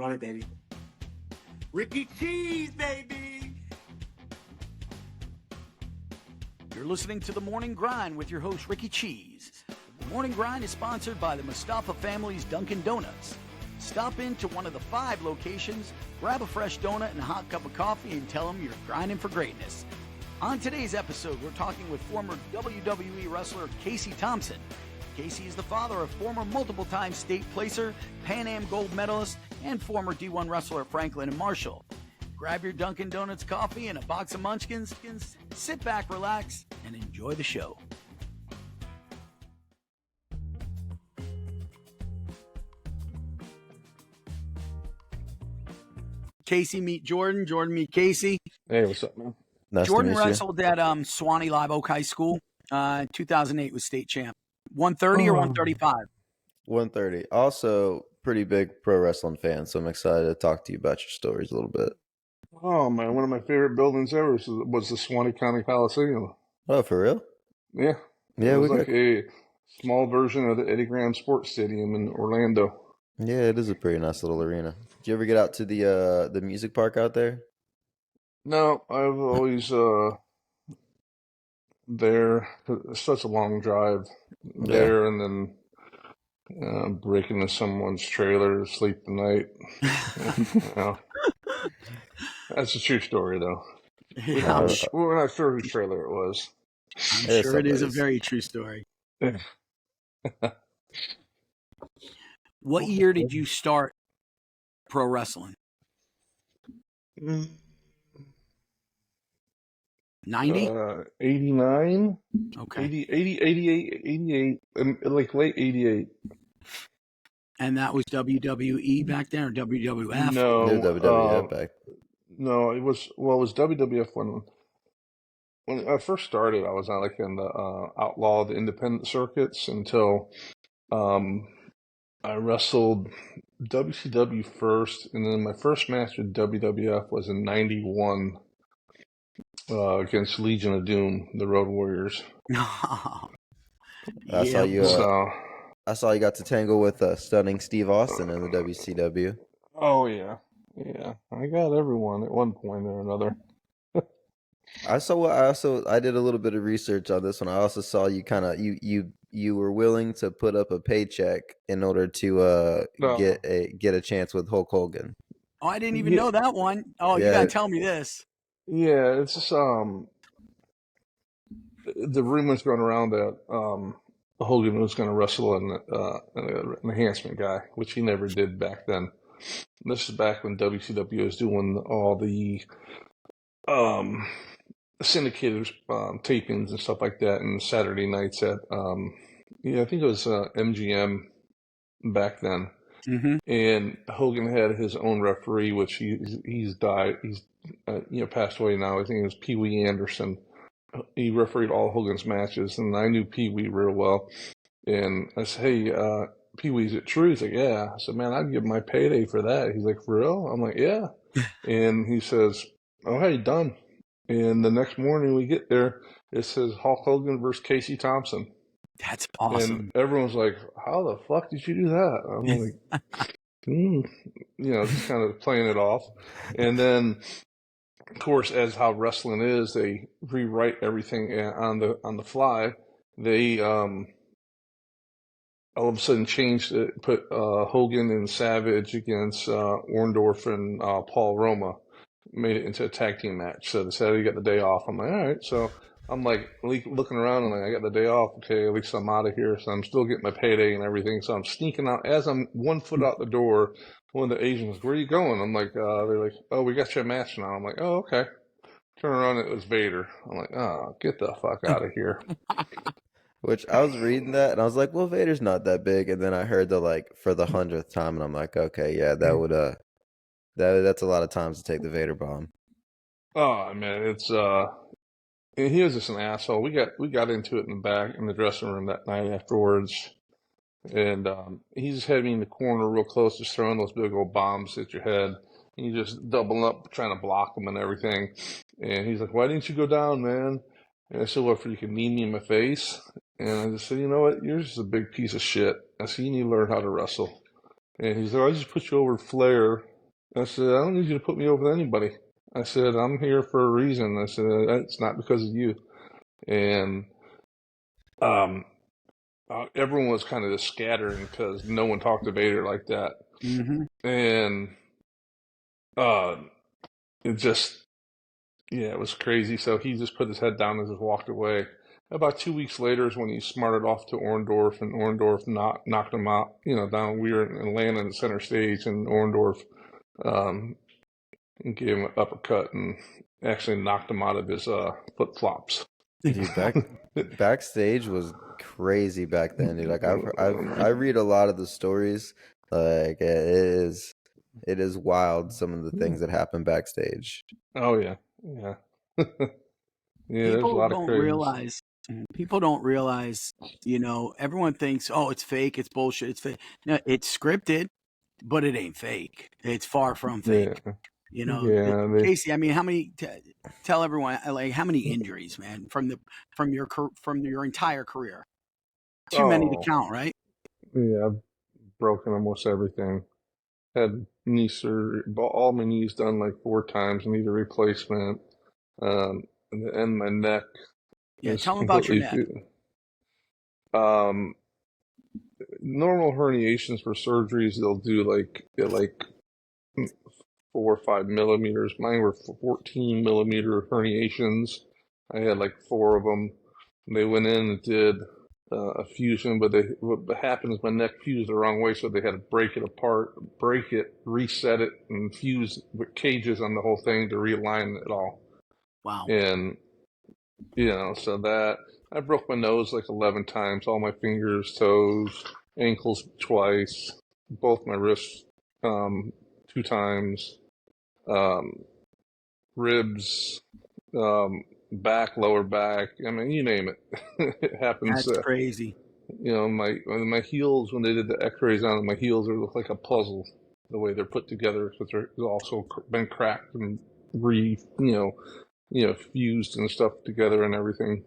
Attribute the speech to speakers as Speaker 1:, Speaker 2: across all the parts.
Speaker 1: Run it, baby. Ricky Cheese, baby!
Speaker 2: You're listening to The Morning Grind with your host, Ricky Cheese. The Morning Grind is sponsored by the Mustafa family's Dunkin' Donuts. Stop into one of the 5 locations, grab a fresh donut and a hot cup of coffee, and tell them you're grinding for greatness. On today's episode, we're talking with former WWE wrestler Casey Thompson. Casey is the father of former multiple-time state placer, Pan Am gold medalist, and former D1 wrestler Franklin and Marshall. Grab your Dunkin' Donuts coffee and a box of munchkins, sit back, relax, and enjoy the show. Casey meet Jordan, Jordan meet Casey.
Speaker 3: Hey, what's up, man?
Speaker 4: Nice
Speaker 2: Jordan
Speaker 4: to meet you.
Speaker 2: wrestled at Suwanee Live Oak High School. 2008 was state champ. 130 or 135?
Speaker 4: 130. Also, pretty big pro wrestling fan, so I'm excited to talk to you about your stories a little bit.
Speaker 3: Oh, man, one of my favorite buildings ever was the Suwanee County Coliseum.
Speaker 4: Oh, for real?
Speaker 3: Yeah.
Speaker 4: Yeah,
Speaker 3: it was like a small version of the Eddie Graham Sports Stadium in Orlando.
Speaker 4: Yeah, it is a pretty nice little arena. Did you ever get out to the music park out there?
Speaker 3: No, I've always there. It's such a long drive there, and then break into someone's trailer to sleep the night. That's a true story, though.
Speaker 2: Yeah,
Speaker 3: We're not sure whose trailer it was.
Speaker 2: I'm sure it is a very true story. What year did you start pro wrestling? 90?
Speaker 3: 89?
Speaker 2: Okay.
Speaker 3: 88, like late 88.
Speaker 2: And that was WWE back then or WWF?
Speaker 3: No.
Speaker 4: WWF back.
Speaker 3: No, it was WWF when I first started. I was on like in the outlawed independent circuits until I wrestled WCW first, and then my first match with WWF was in '91 against Legion of Doom, the Road Warriors.
Speaker 4: I saw you. I saw you got to tangle with stunning Steve Austin in the WCW.
Speaker 3: Oh yeah. I got everyone at one point or another.
Speaker 4: I did a little bit of research on this one. I also saw you you were willing to put up a paycheck in order to get a chance with Hulk Hogan.
Speaker 2: Oh, I didn't even know that one. Oh, yeah. You gotta tell me this. Yeah,
Speaker 3: it's just the rumors going around that Hogan was going to wrestle an enhancement guy, which he never did back then. This is back when WCW was doing all the syndicated tapings and stuff like that, and Saturday nights at I think it was MGM back then.
Speaker 2: Mm-hmm.
Speaker 3: And Hogan had his own referee, which he's died. He's passed away now. I think it was Pee Wee Anderson. He refereed all Hogan's matches, and I knew Pee Wee real well. And I said, "Hey, Pee Wee's it true?" He's like, "Yeah." I said, "Man, I'd give my payday for that." He's like, "For real?" I'm like, "Yeah." And he says, "Oh, hey, done." And the next morning we get there, it says Hulk Hogan versus Casey Thompson.
Speaker 2: That's awesome.
Speaker 3: And everyone's like, "How the fuck did you do that?" I'm like, just kind of playing it off. And then, of course, as how wrestling is, they rewrite everything on the fly. They all of a sudden changed it, put Hogan and Savage against Orndorff and Paul Roma, made it into a tag team match. So they said you got the day off. I'm like, all right. So I'm like looking around and I got the day off. Okay, at least I'm out of here. So I'm still getting my payday and everything. So I'm sneaking out. As I'm 1 foot out the door, one of the Asians, "Where are you going?" I'm like, they're like, "Oh, we got your match now." I'm like, "Oh, okay." Turn around, it was Vader. I'm like, "Oh, get the fuck out of here."
Speaker 4: Which I was reading that and I was like, well, Vader's not that big. And then I heard for the 100th time, and I'm like, okay, yeah, that would that's a lot of times to take the Vader bomb.
Speaker 3: Oh man, it's he was just an asshole. We got into it in the dressing room that night afterwards, and he just had me in the corner real close, just throwing those big old bombs at your head. And you just doubling up, trying to block them and everything. And he's like, "Why didn't you go down, man?" And I said, "What, for you can knee me in my face?" And I just said, "You know what? You're just a big piece of shit." I said, "You need to learn how to wrestle." And he's like, I just put you over Flair. I said, I don't need you to put me over with anybody. I said, I'm here for a reason. I said, it's not because of you. And everyone was kind of just scattering because no one talked to Vader like that.
Speaker 2: Mm-hmm.
Speaker 3: And it just, yeah, it was crazy. So he just put his head down and just walked away. About 2 weeks later is when he smarted off to Orndorff, and Orndorff knocked him out, down. We were in Atlanta in the center stage, and Orndorff gave him an uppercut and actually knocked him out of his flip-flops.
Speaker 4: Dude, Backstage was crazy back then, dude. Like I read a lot of the stories. Like it is wild, some of the things that happen backstage.
Speaker 3: Oh yeah. Yeah, there's a lot of crazy.
Speaker 2: People don't realize, everyone thinks, oh, it's fake, it's bullshit, it's fake. No, it's scripted, but it ain't fake. It's far from fake.
Speaker 3: Yeah.
Speaker 2: Casey, I mean, how many? Tell everyone, like, how many injuries, man, from your entire career? Too many to count, right?
Speaker 3: Yeah, I've broken almost everything. Had knee surgery, all my knees done like 4 times. Need a replacement. And my neck.
Speaker 2: Yeah, tell them about your neck.
Speaker 3: Normal herniations for surgeries, they'll do like 4 or 5 millimeters. Mine were 14 millimeter herniations. I had like 4 of them. They went in and did a fusion, but what happened is my neck fused the wrong way, so they had to break it apart, reset it, and fuse with cages on the whole thing to realign it all.
Speaker 2: Wow.
Speaker 3: And so that I broke my nose like 11 times, all my fingers, toes, ankles twice, both my wrists 2 times, ribs, back, lower back. I mean, you name it. It happens.
Speaker 2: That's crazy.
Speaker 3: My heels, when they did the X-rays on them, my heels look like a puzzle the way they're put together. So they're also been cracked and fused and stuff together and everything.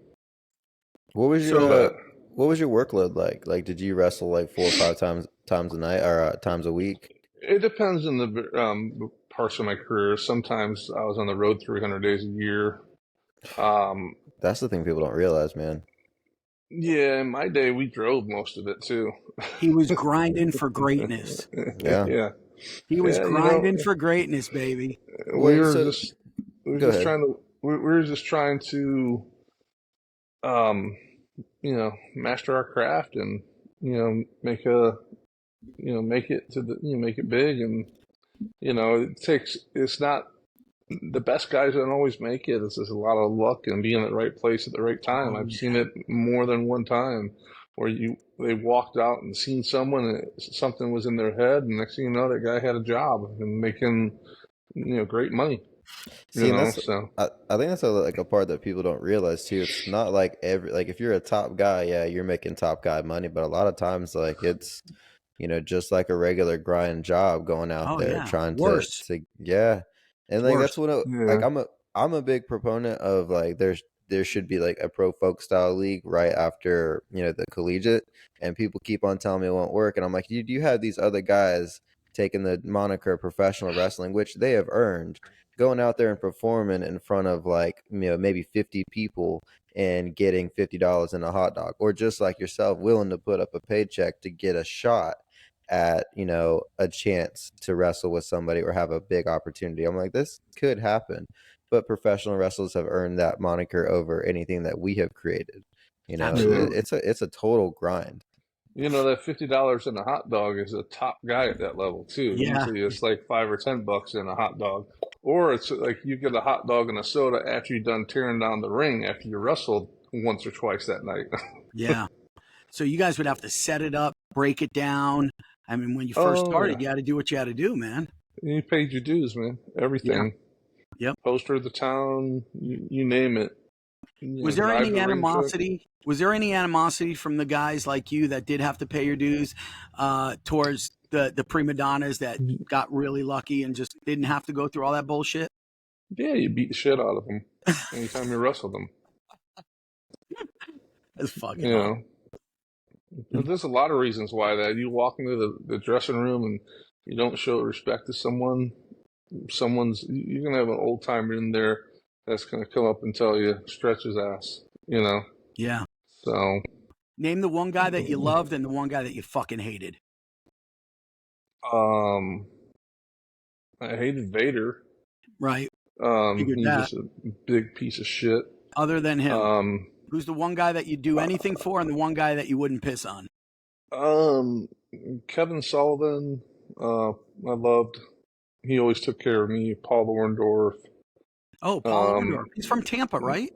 Speaker 4: What was your workload like? Like, did you wrestle like 4 or 5 times a night or times a week?
Speaker 3: It depends on the parts of my career. Sometimes I was on the road 300 days a year.
Speaker 4: That's the thing people don't realize, man.
Speaker 3: Yeah, in my day, we drove most of it too.
Speaker 2: He was grinding for greatness.
Speaker 3: Yeah.
Speaker 2: He was grinding for greatness, baby.
Speaker 3: We were just trying to, master our craft and make it big, and it's not the best guys don't always make it. It's just a lot of luck and being at the right place at the right time. I've seen it more than one time where they walked out and seen someone and something was in their head, and next thing you know, that guy had a job and making great money.
Speaker 4: See, I think that's a part that people don't realize too. It's not like if you're a top guy, yeah, you're making top guy money, but a lot of times like it's just like a regular grind job going out there trying to yeah. And like that's what like I'm a big proponent of, like there should be like a pro folk style league right after the collegiate, and people keep on telling me it won't work, and I'm like, you have these other guys taking the moniker professional wrestling, which they have earned, going out there and performing in front of like maybe 50 people and getting $50 in a hot dog, or just like yourself willing to put up a paycheck to get a shot at a chance to wrestle with somebody or have a big opportunity. I'm like, this could happen, but professional wrestlers have earned that moniker over anything that we have created. It's a total grind.
Speaker 3: That $50 in a hot dog is a top guy at that level too.
Speaker 2: Yeah.
Speaker 3: Usually it's like $5 or $10 in a hot dog, or it's like you get a hot dog and a soda after you're done tearing down the ring after you wrestled once or twice that night.
Speaker 2: Yeah. So you guys would have to set it up, break it down. I mean, when you first started, you had to do what you had to do, man.
Speaker 3: You paid your dues, man. Everything.
Speaker 2: Yep.
Speaker 3: Poster of the town, you name it.
Speaker 2: Was there any animosity? Was there any animosity from the guys like you that did have to pay your dues towards the prima donnas that got really lucky and just didn't have to go through all that bullshit?
Speaker 3: Yeah, you beat the shit out of them anytime you wrestled them.
Speaker 2: That's fucking
Speaker 3: There's a lot of reasons why that. You walk into the dressing room and you don't show respect to someone, you're going to have an old timer in there that's going to come up and tell you, stretch his ass,
Speaker 2: Yeah.
Speaker 3: So.
Speaker 2: Name the one guy that you loved and the one guy that you fucking hated.
Speaker 3: I hated Vader.
Speaker 2: Right.
Speaker 3: He's just a big piece of shit.
Speaker 2: Other than him, who's the one guy that you do anything for and the one guy that you wouldn't piss on?
Speaker 3: Kevin Sullivan, I loved. He always took care of me. Paul Orndorff.
Speaker 2: Oh, Paul Orndorff. He's from Tampa, right?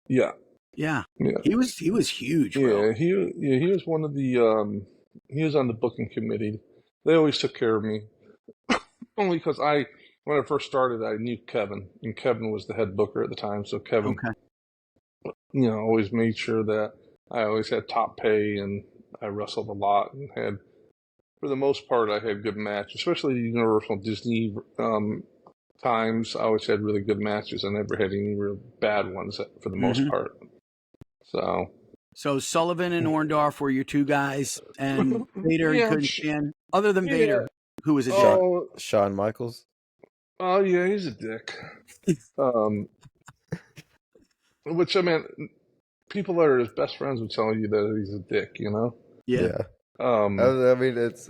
Speaker 3: Yeah.
Speaker 2: Yeah. He was huge.
Speaker 3: Bro. Yeah. He was one of the. He was on the booking committee. They always took care of me. Only because when I first started, I knew Kevin, and Kevin was the head booker at the time. So Kevin, always made sure that I always had top pay, and I wrestled a lot and had, for the most part, I had good matches, especially the Universal Disney times. I always had really good matches. I never had any real bad ones for the most part. So
Speaker 2: Sullivan and Orndorff were your two guys, and Vader and couldn't stand. Other than Vader, who was a dick?
Speaker 4: Shawn Michaels.
Speaker 3: Oh yeah, he's a dick. Which I mean, people that are his best friends would tell you that he's a dick.
Speaker 2: Yeah.
Speaker 4: I mean, it's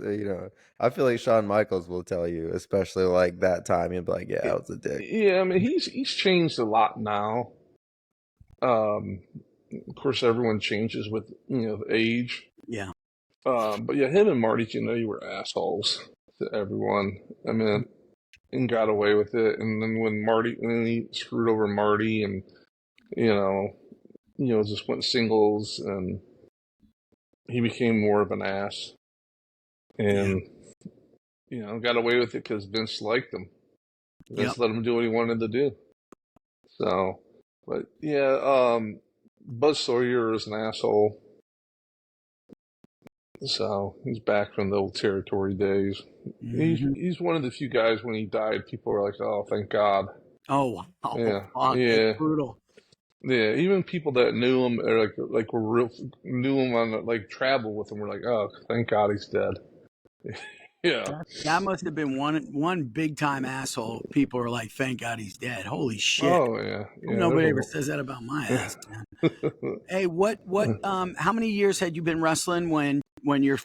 Speaker 4: I feel like Shawn Michaels will tell you, especially like that time. He'll be like, "Yeah, I was a dick."
Speaker 3: Yeah, I mean, he's changed a lot now. Of course, everyone changes with age.
Speaker 2: Yeah.
Speaker 3: But yeah, him and Marty, you were assholes to everyone. I mean, and got away with it. And then when he screwed over Marty, and just went singles, and he became more of an ass, and got away with it because Vince liked him. Vince let him do what he wanted to do. So, but yeah, Buzz Sawyer is an asshole. So he's back from the old territory days. He's one of the few guys, when he died, people were like, "Oh, thank God."
Speaker 2: Oh, wow.
Speaker 3: Yeah,
Speaker 2: Fuck, that's brutal.
Speaker 3: Yeah, even people that knew him, or knew him on travel with him, were like, "Oh, thank God he's dead." Yeah,
Speaker 2: that must have been one big time asshole. People are like, "Thank God he's dead." Holy shit!
Speaker 3: Oh yeah.
Speaker 2: Nobody ever says that about my ass, man. Hey, what? How many years had you been wrestling when your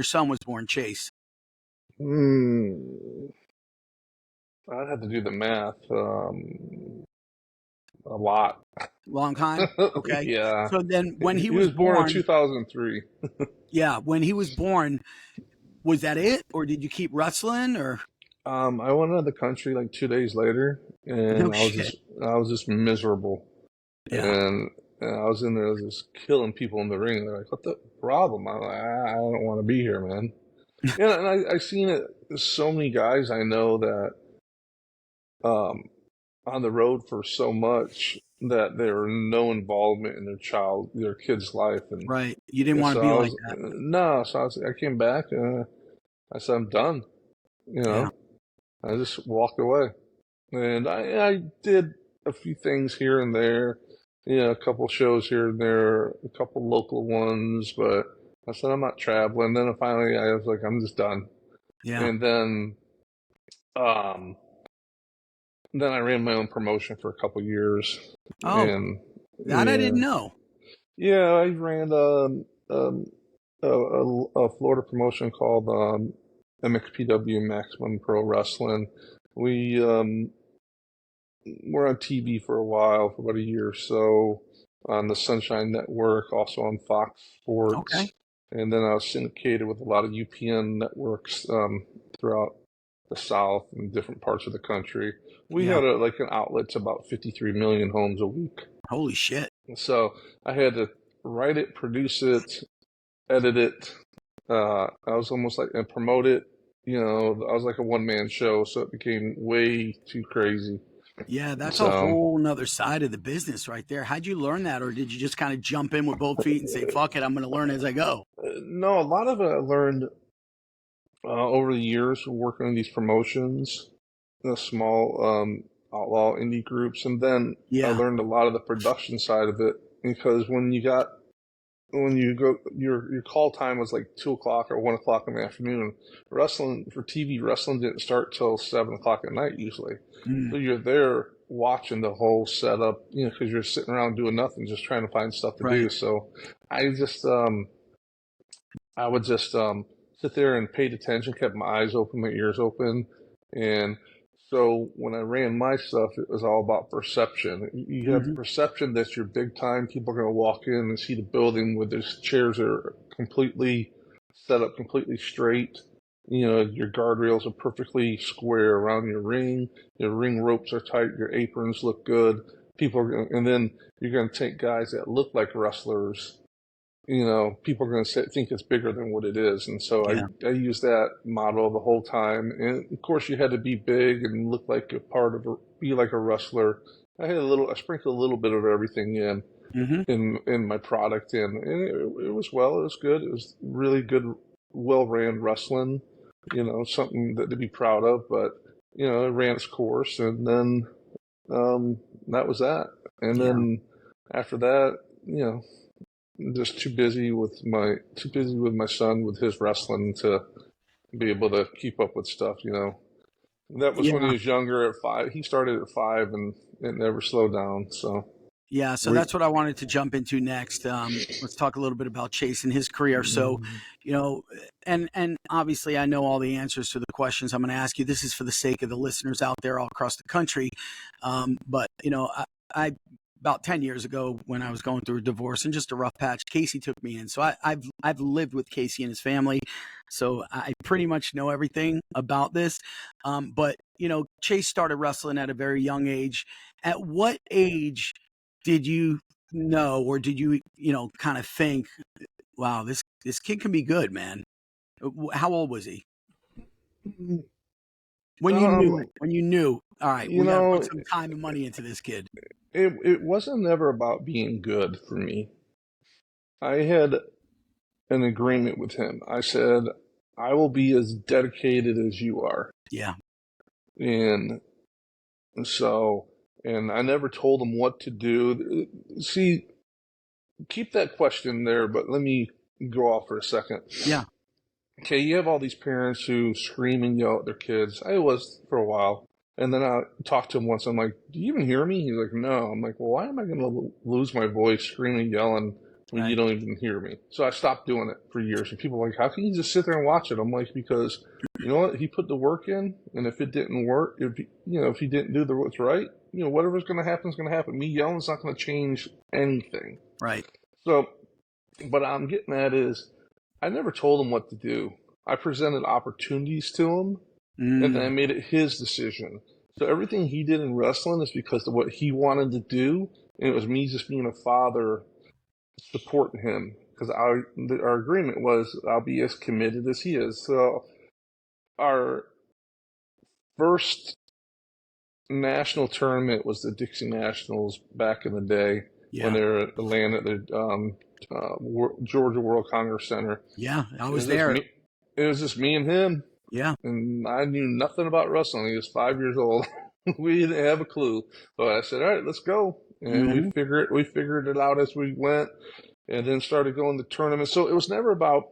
Speaker 2: son was born, Chase?
Speaker 3: I'd have to do the math. A lot.
Speaker 2: Long time? Okay.
Speaker 3: Yeah.
Speaker 2: So then when
Speaker 3: he was born in 2003.
Speaker 2: Yeah. When he was born, was that it? Or did you keep wrestling, or?
Speaker 3: I went out of the country 2 days later, and I was just miserable.
Speaker 2: Yeah.
Speaker 3: And I was in there just killing people in the ring. They're like, "What the problem?" I'm like, "I don't want to be here, man." Yeah, and I seen it. There's so many guys I know that on the road for so much that there were no involvement in their kid's life. And
Speaker 2: right. You didn't want to be like that.
Speaker 3: No. So I came back and I said, "I'm done." I just walked away. And I did a few things here and there, a couple shows here and there, a couple local ones, but I said, I'm not traveling. Then finally I was like, I'm just done.
Speaker 2: Yeah.
Speaker 3: And then I ran my own promotion for a couple years.
Speaker 2: Oh,
Speaker 3: and,
Speaker 2: that I didn't know.
Speaker 3: Yeah, I ran a Florida promotion called MXPW, Maximum Pro Wrestling. We were on TV for a while, for about a year or so, on the Sunshine Network, also on Fox Sports.
Speaker 2: Okay.
Speaker 3: And then I was syndicated with a lot of UPN networks throughout the South and different parts of the country. We had an outlet to about 53 million homes a week.
Speaker 2: Holy shit.
Speaker 3: So I had to write it, produce it, edit it. I was almost and promote it. I was like a one-man show, so it became way too crazy.
Speaker 2: Yeah, that's a whole nother side of the business right there. How'd you learn that, or did you just kind of jump in with both feet and say, fuck it, I'm going to learn as I go?
Speaker 3: No, a lot of it I learned over the years working on these promotions, the small outlaw indie groups, and then I learned a lot of the production side of it, because when you got when you go, your call time was like 2 o'clock or 1 o'clock in the afternoon. Wrestling for TV, wrestling didn't start till 7 o'clock at night usually. So you're there watching the whole setup, you know, because you're sitting around doing nothing, just trying to find stuff to do. So I just, I would just sit there and paid attention, kept my eyes open, my ears open, and so when I ran my stuff, it was all about perception. You have the perception that you're big time. People are going to walk in and see the building where these chairs are completely set up, completely straight. You know, your guardrails are perfectly square around your ring. Your ring ropes are tight. Your aprons look good. People are going to, and then you're going to take guys that look like wrestlers. You know, people are going to think it's bigger than what it is. And so I use that model the whole time. And of course you had to be big and look like a part of be like a wrestler. I sprinkled a little bit of everything in my product. And it was good. It was really good, well-ran wrestling, you know, something to be proud of, but you know, it ran its course. And then, that was that. And then after that, you know, just too busy with my son with his wrestling to be able to keep up with stuff, you know. That was when he was younger at 5. He started at 5 and it never slowed down. So
Speaker 2: so that's what I wanted to jump into next. Let's talk a little bit about Chase and his career. So, you know, and obviously I know all the answers to the questions I'm going to ask you. This is for the sake of the listeners out there all across the country. But you know, I about 10 years ago when I was going through a divorce and just a rough patch, Casey took me in. So I've lived with Casey and his family. So I pretty much know everything about this. But, you know, Chase started wrestling at a very young age. At what age did you know, or did you, you know, kind of think, wow, this kid can be good, man? How old was he? When you knew, all right, we got to put some time and money into this kid.
Speaker 3: It wasn't never about being good for me. I had an agreement with him. I said, I will be as dedicated as you are.
Speaker 2: Yeah.
Speaker 3: And so, and I never told him what to do. See, keep that question there, but let me go off for a second.
Speaker 2: Yeah.
Speaker 3: Okay, you have all these parents who scream and yell at their kids. I was for a while. And then I talked to him once. I'm like, do you even hear me? He's like, no. I'm like, well, why am I going to lose my voice screaming, yelling when you don't even hear me? So I stopped doing it for years. And people are like, how can you just sit there and watch it? I'm like, because you know what? He put the work in. And if it didn't work, if he didn't do what's right, you know, whatever's going to happen is going to happen. Me yelling is not going to change anything.
Speaker 2: Right.
Speaker 3: So, what I'm getting at is I never told him what to do. I presented opportunities to him. And then I made it his decision. So everything he did in wrestling is because of what he wanted to do. And it was me just being a father supporting him. Because our agreement was I'll be as committed as he is. So our first national tournament was the Dixie Nationals back in the day when they were at Atlanta at the Georgia World Congress Center.
Speaker 2: Yeah, I was there.
Speaker 3: It was just me and him.
Speaker 2: Yeah.
Speaker 3: And I knew nothing about wrestling. He was 5 years old. We didn't have a clue. But I said, all right, let's go. And we figured it out as we went and then started going to tournaments. So it was never about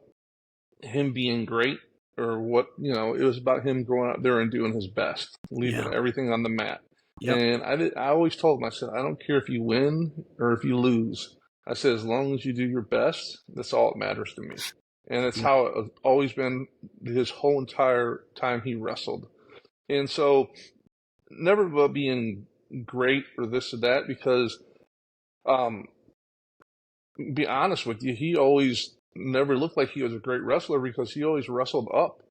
Speaker 3: him being great or what, you know, it was about him going out there and doing his best, leaving everything on the mat. Yep. And I always told him, I said, I don't care if you win or if you lose. I said, as long as you do your best, that's all that matters to me. And that's how it's always been his whole entire time he wrestled. And so, never about being great or this or that, because, be honest with you, he always never looked like he was a great wrestler because he always wrestled up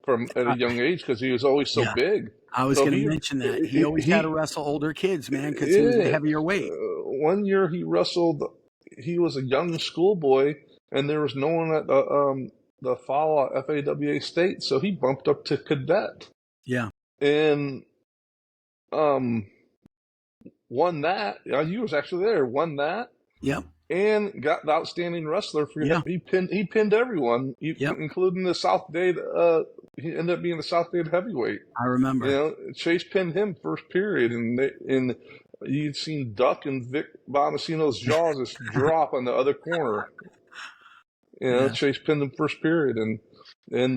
Speaker 3: from at a young age because he was always so big.
Speaker 2: I was going to mention that. He always had to wrestle older kids, man, because he was a heavier weight.
Speaker 3: One year he was a young schoolboy. And there was no one at the fall FAWA state, so he bumped up to cadet.
Speaker 2: Yeah.
Speaker 3: And won that. He was actually there. Won that.
Speaker 2: Yep.
Speaker 3: And got the outstanding wrestler for he pinned everyone, including the South Dade. He ended up being the South Dade heavyweight.
Speaker 2: I remember.
Speaker 3: You know, Chase pinned him first period, and you'd seen Duck and Vic Bombacino's jaws just drop on the other corner.
Speaker 2: Yeah.
Speaker 3: Chase pinned him first period, and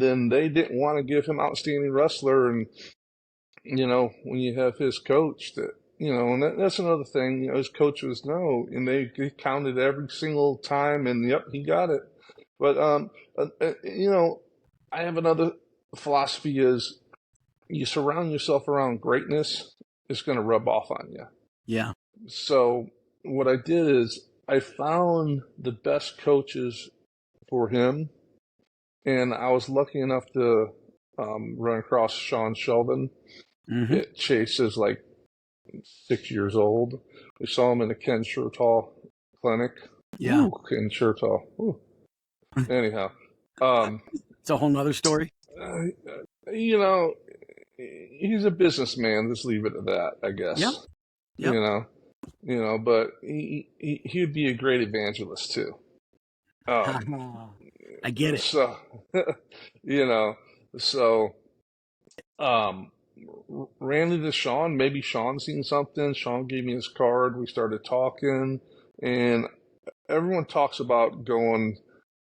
Speaker 3: then they didn't want to give him outstanding wrestler, and when you have his coach that. And that's another thing. His coach was no, and they counted every single time, and yep, he got it. But I have another philosophy: is you surround yourself around greatness, it's going to rub off on you.
Speaker 2: Yeah.
Speaker 3: So what I did is I found the best coaches for him, and I was lucky enough to run across Sean Shelvin. Mm-hmm. Chase is like 6 years old. We saw him in the Ken Chertoff clinic.
Speaker 2: Yeah.
Speaker 3: Ooh, Ken Chertoff. Ooh. Anyhow.
Speaker 2: It's a whole nother story.
Speaker 3: He's a businessman. Let's leave it at that, I guess.
Speaker 2: Yeah. Yep.
Speaker 3: But he'd be a great evangelist too.
Speaker 2: I get it.
Speaker 3: So, ran into Sean. Maybe Sean seen something. Sean gave me his card. We started talking, and everyone talks about going,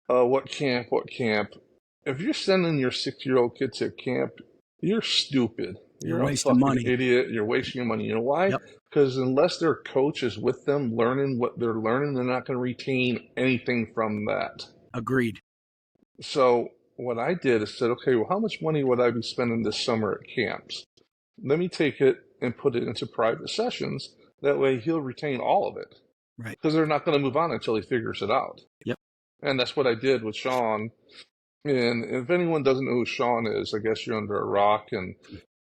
Speaker 3: what camp? If you're sending your 6-year-old kid to camp, you're stupid.
Speaker 2: You're
Speaker 3: a
Speaker 2: wasting
Speaker 3: fucking
Speaker 2: money.
Speaker 3: Idiot. You're wasting your money. You know why? Because unless their coach is with them learning what they're learning, they're not going to retain anything from that.
Speaker 2: Agreed.
Speaker 3: So what I did is said, okay, well, how much money would I be spending this summer at camps? Let me take it and put it into private sessions. That way he'll retain all of it.
Speaker 2: Right.
Speaker 3: Because they're not going to move on until he figures it out.
Speaker 2: Yep.
Speaker 3: And that's what I did with Sean. And if anyone doesn't know who Sean is, I guess you're under a rock. And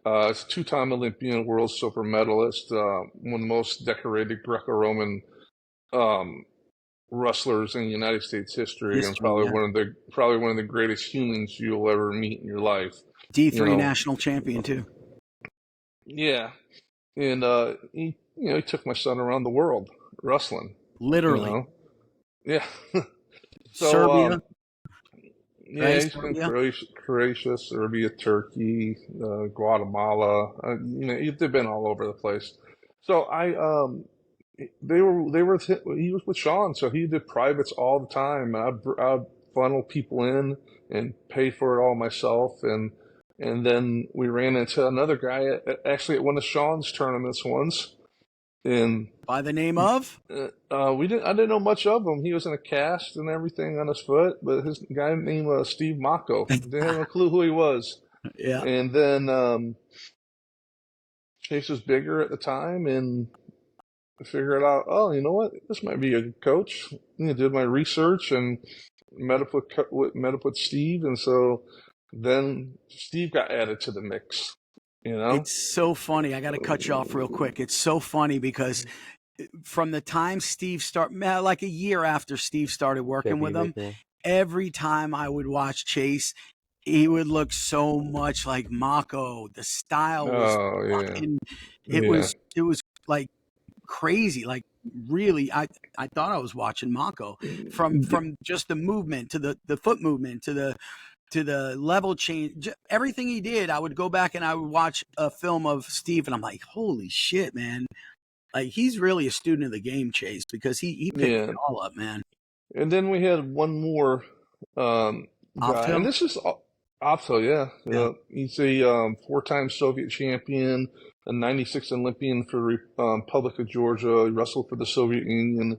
Speaker 3: it's a 2-time Olympian, world silver medalist, one of the most decorated Greco-Roman wrestlers in United States history, and probably one of the greatest humans you'll ever meet in your life.
Speaker 2: D3 national champion too.
Speaker 3: Yeah, and he took my son around the world wrestling.
Speaker 2: Literally.
Speaker 3: Yeah. So,
Speaker 2: Serbia.
Speaker 3: He's been Croatia, Serbia, Turkey, Guatemala. They've been all over the place. So he was with Sean, so he did privates all the time. I'd funnel people in and pay for it all myself, and then we ran into another guy actually at one of Sean's tournaments once. And
Speaker 2: by the name of?
Speaker 3: I didn't know much of him. He was in a cast and everything on his foot, but his guy named Steve Mako. Didn't have a clue who he was.
Speaker 2: Yeah.
Speaker 3: And then Chase was bigger at the time, and I figured out, oh, you know what? This might be a good coach. I did my research and met up with Steve, and so then Steve got added to the mix.
Speaker 2: It's so funny. I got to cut you off real quick. It's so funny because from the time Steve started, like a year after Steve started working with him, every time I would watch Chase, he would look so much like Mako. The style was fucking, it was like crazy. Like really, I thought I was watching Mako from just the movement to the foot movement to the level change, everything he did. I would go back and I would watch a film of Steve, and I'm like, holy shit, man! Like he's really a student of the game, Chase, because he picked it all up, man.
Speaker 3: And then we had one more guy, and this is Abso, yeah. He's a 4-time Soviet champion, a '96 Olympian for Republic of Georgia. He wrestled for the Soviet Union.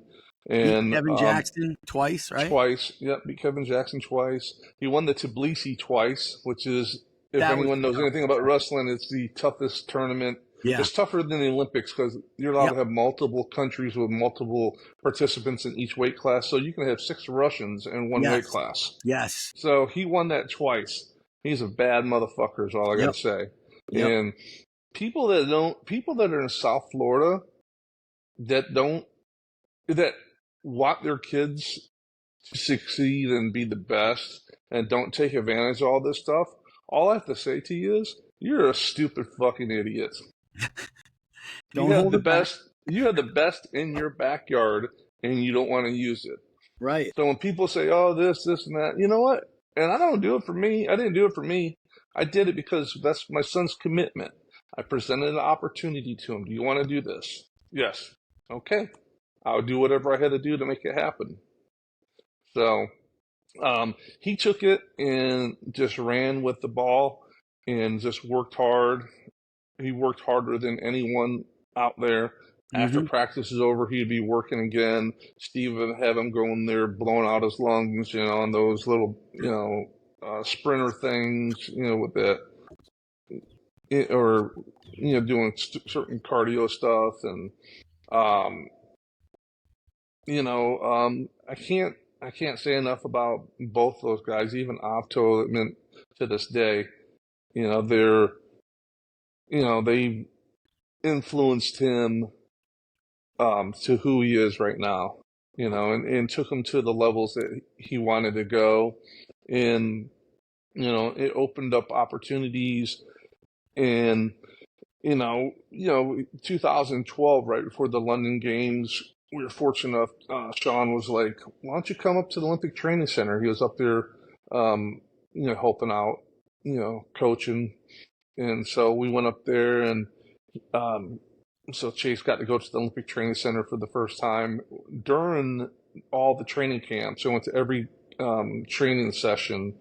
Speaker 3: And
Speaker 2: beat Kevin Jackson twice, right?
Speaker 3: Twice, yep. Beat Kevin Jackson twice. He won the Tbilisi twice, which is, if anyone knows anything about wrestling, it's the toughest tournament. Yeah. It's tougher than the Olympics because you're allowed to have multiple countries with multiple participants in each weight class. So you can have 6 Russians in one weight class.
Speaker 2: Yes.
Speaker 3: So he won that twice. He's a bad motherfucker is all I got to say. Yep. And people that are in South Florida that want their kids to succeed and be the best and don't take advantage of all this stuff, all I have to say to you is you're a stupid fucking idiot. You have the best in your backyard and you don't want to use it.
Speaker 2: Right.
Speaker 3: So when people say, oh, this and that, you know what? And I don't do it for me. I didn't do it for me. I did it because that's my son's commitment. I presented an opportunity to him. Do you want to do this? Yes. Okay. I would do whatever I had to do to make it happen. So He took it and just ran with the ball and just worked hard. He worked harder than anyone out there. After practice is over, he'd be working again. Steve would have him going there, blowing out his lungs, on those little, sprinter things, with that, or, doing certain cardio stuff. And, I can't say enough about both those guys, even Abso, to this day, they influenced him to who he is right now, and took him to the levels that he wanted to go. And, it opened up opportunities. And, 2012, right before the London Games, we were fortunate enough, Sean was like, why don't you come up to the Olympic Training Center? He was up there, helping out, coaching. And so we went up there, and so Chase got to go to the Olympic Training Center for the first time during all the training camps. I went to every training session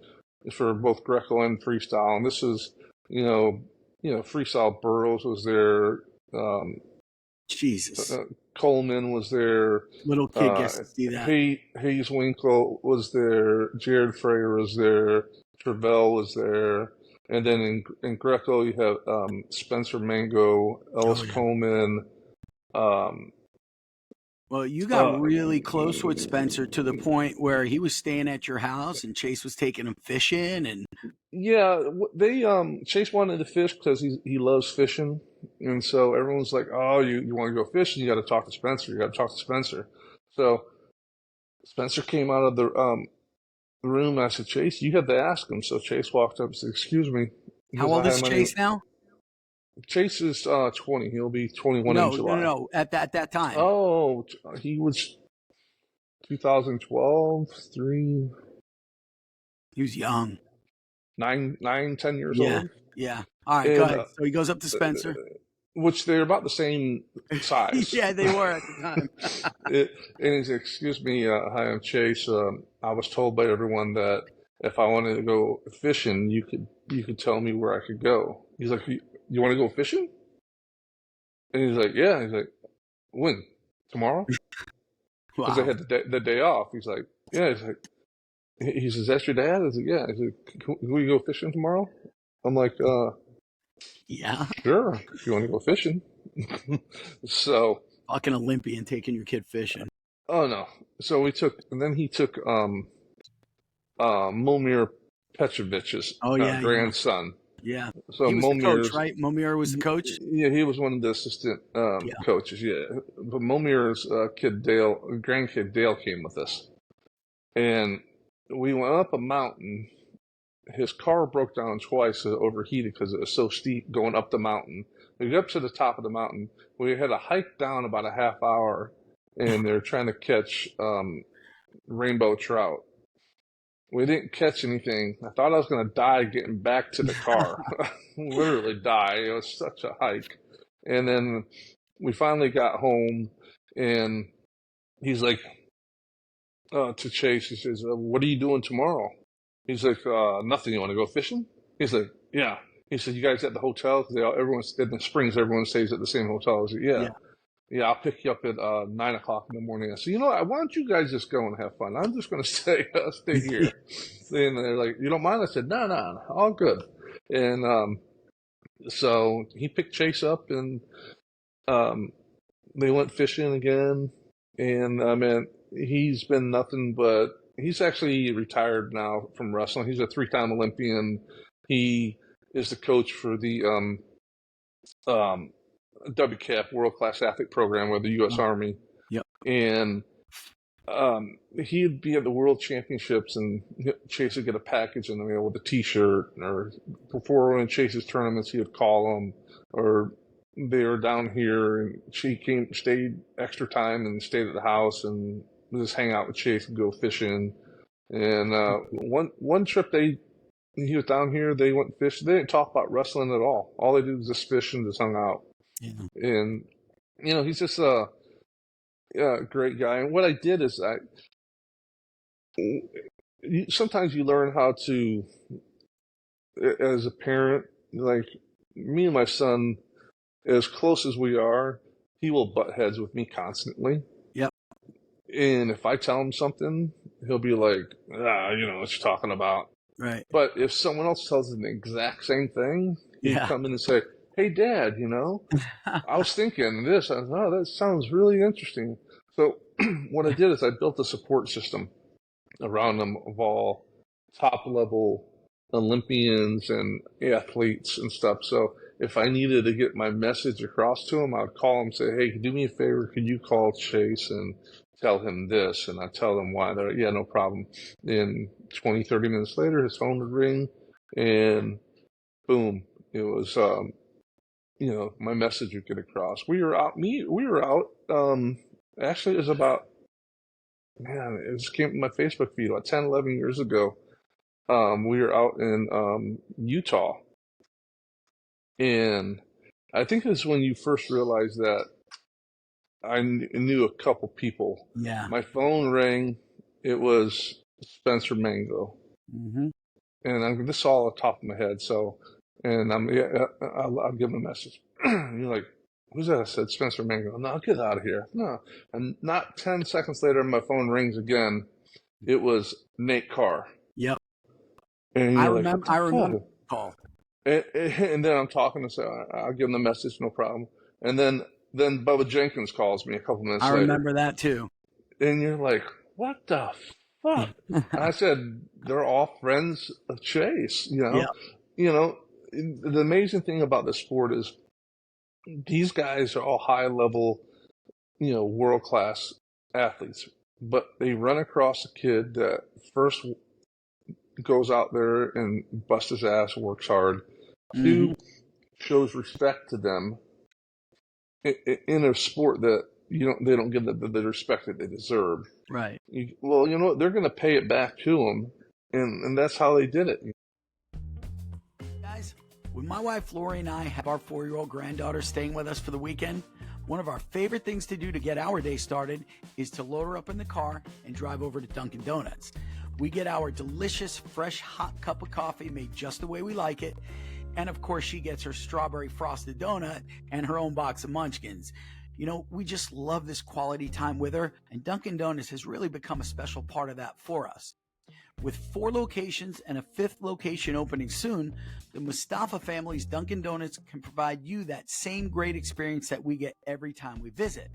Speaker 3: for both Greco and freestyle. And this is, freestyle. Burroughs was there.
Speaker 2: Jesus.
Speaker 3: Coleman was there.
Speaker 2: Little kid gets to see that.
Speaker 3: Hayes Winkle was there. Jared Frayer was there. Travell was there. And then in Greco, you have Spencer Mango, Ellis Coleman.
Speaker 2: Well, you got really close with Spencer to the point where he was staying at your house and Chase was taking him fishing. And
Speaker 3: yeah, they Chase wanted to fish because he loves fishing, and so everyone's like, "Oh, you want to go fishing? You got to talk to Spencer. You got to talk to Spencer." So Spencer came out of the room. I said, "Chase, you have to ask him." So Chase walked up and said, "Excuse me."
Speaker 2: How old is Chase now?
Speaker 3: Chase is 20. He'll be 21 in July.
Speaker 2: No. At that time.
Speaker 3: Oh, he was 2012, 3.
Speaker 2: He was young.
Speaker 3: 9, 10 years old.
Speaker 2: Yeah. All right, go ahead. So he goes up to Spencer.
Speaker 3: Which they're about the same size.
Speaker 2: Yeah, they were at the time.
Speaker 3: And he said, "Excuse me, hi, I'm Chase. I was told by everyone that if I wanted to go fishing, you could tell me where I could go." He's like, "You want to go fishing?" And he's like, "Yeah." He's like, "When? Tomorrow?" Because I had the day off. He's like, "Yeah." He's like, he says, "That's your dad?" I was like, "Yeah." He's like, "Can we go fishing tomorrow?" I'm like,
Speaker 2: yeah,
Speaker 3: sure. If you want to go fishing. So
Speaker 2: fucking Olympian taking your kid fishing.
Speaker 3: Oh no. So he took Momir Petrovich's grandson.
Speaker 2: Yeah.
Speaker 3: So
Speaker 2: he was the coach, right? Momir was the coach?
Speaker 3: Yeah, he was one of the assistant coaches, yeah. But Momir's grandkid Dale came with us. And we went up a mountain. His car broke down twice, overheated because it was so steep going up the mountain. We got up to the top of the mountain. We had to hike down about a half hour, and they're trying to catch rainbow trout. We didn't catch anything. I thought I was going to die getting back to the car. Literally die. It was such a hike. And then we finally got home, and he's like, to Chase, he says, "What are you doing tomorrow?" He's like, "Nothing. You want to go fishing?" He's like, "Yeah." He said, "You guys at the hotel?" Because everyone's in the springs, everyone stays at the same hotel. I was like, yeah, I'll pick you up at 9 o'clock in the morning. I said, why don't you guys just go and have fun? I'm just going to stay here. And they're like, "You don't mind?" I said, no, all good. And so he picked Chase up, and they went fishing again. And he's been nothing but, he's actually retired now from wrestling. He's a 3-time Olympian. He is the coach for the WCAP, World Class Athlete Program, with the U.S. Army.
Speaker 2: Yep.
Speaker 3: And he'd be at the World Championships, and Chase would get a package in the mail with a T-shirt. Or before, in Chase's tournaments, he would call them, or they were down here, and she stayed extra time and stayed at the house and just hang out with Chase and go fishing. And one trip he was down here, they went fishing. They didn't talk about wrestling at all. All they did was just fish and just hung out. Yeah. And he's just a great guy. And what I did is sometimes you learn how to, as a parent, like me and my son, as close as we are, he will butt heads with me constantly.
Speaker 2: Yep.
Speaker 3: And if I tell him something, he'll be like, you know what you're talking about.
Speaker 2: Right.
Speaker 3: But if someone else tells him the exact same thing, he'd come in and say, hey, Dad, you know, I was thinking this. I was, oh, that sounds really interesting. So what I did is I built a support system around them of all top-level Olympians and athletes and stuff. So if I needed to get my message across to him, I'd call him and say, hey, do me a favor, could you call Chase and tell him this? And I'd tell them why. They're, yeah, no problem. And 20, 30 minutes later, his phone would ring, and boom, it was, you know, my message would get across. We were out, actually it was about, man, it just came to my Facebook feed about 10, 11 years ago. We were out in Utah, and I think it's when you first realized that I knew a couple people.
Speaker 2: Yeah.
Speaker 3: My phone rang. It was Spencer Mango.
Speaker 2: Mm-hmm.
Speaker 3: And this is all off the top of my head. So, and I'll give him a message. You're like, who's that? I said, Spencer Mango. No, get out of here. No. And not 10 seconds later, my phone rings again. It was Nate Carr.
Speaker 2: Yep.
Speaker 3: And
Speaker 2: I remember the call.
Speaker 3: And then I'm talking to say, I'll give him the message, no problem. And then Bubba Jenkins calls me a couple minutes later.
Speaker 2: I remember that too.
Speaker 3: And you're like, what the fuck? I said, they're all friends of Chase, you know?
Speaker 2: Yeah.
Speaker 3: You know, the amazing thing about this sport is these guys are all high level, you know, world-class athletes, but they run across a kid that first goes out there and busts his ass, works hard. Mm-hmm. Two, shows respect to them in a sport that they don't give the respect that they deserve.
Speaker 2: Right.
Speaker 3: Well, you know what? They're going to pay it back to them, and that's how they did it.
Speaker 2: Guys, when my wife Lori and I have our 4-year-old granddaughter staying with us for the weekend, one of our favorite things to do to get our day started is to load her up in the car and drive over to Dunkin' Donuts. We get our delicious, fresh, hot cup of coffee made just the way we like it. And of course, she gets her strawberry frosted donut and her own box of munchkins. You know, we just love this quality time with her, and Dunkin' Donuts has really become a special part of that for us. With 4 locations and a 5th location opening soon, the Mustafa family's Dunkin' Donuts can provide you that same great experience that we get every time we visit.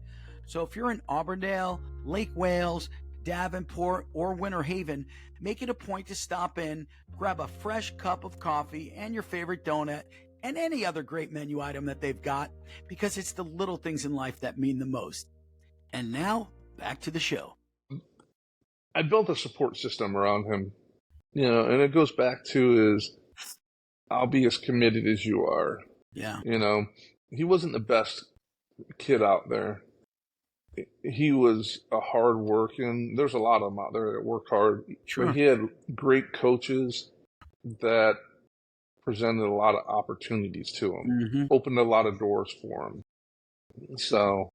Speaker 2: So if you're in Auburndale, Lake Wales, Davenport, or Winter Haven, make it a point to stop in, grab a fresh cup of coffee and your favorite donut and any other great menu item that they've got, because it's the little things in life that mean the most. And now, back to the show.
Speaker 3: I built a support system around him, you know, and it goes back to is I'll be as committed as you are.
Speaker 2: Yeah.
Speaker 3: You know, he wasn't the best kid out there. He was a hard working. There's a lot of them out there that work hard.
Speaker 2: Sure.
Speaker 3: But he had great coaches that presented a lot of opportunities to him, opened a lot of doors for him. So,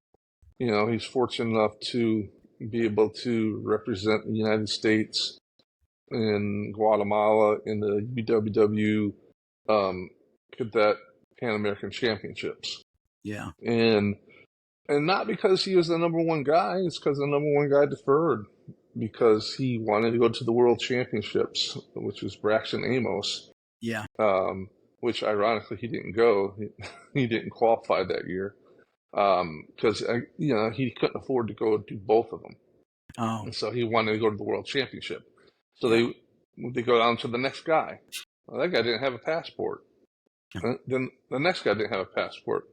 Speaker 3: you know, he's fortunate enough to be able to represent the United States in Guatemala in the UWW Cadet Pan American Championships.
Speaker 2: Yeah.
Speaker 3: And not because he was the number one guy, it's because the number one guy deferred because he wanted to go to the World Championships, which was Braxton Amos.
Speaker 2: Yeah.
Speaker 3: Which ironically he didn't go. He didn't qualify that year because you know, he couldn't afford to go do both of them.
Speaker 2: Oh.
Speaker 3: And so he wanted to go to the World Championship. So they go down to the next guy. Well, that guy didn't have a passport. Then the next guy didn't have a passport.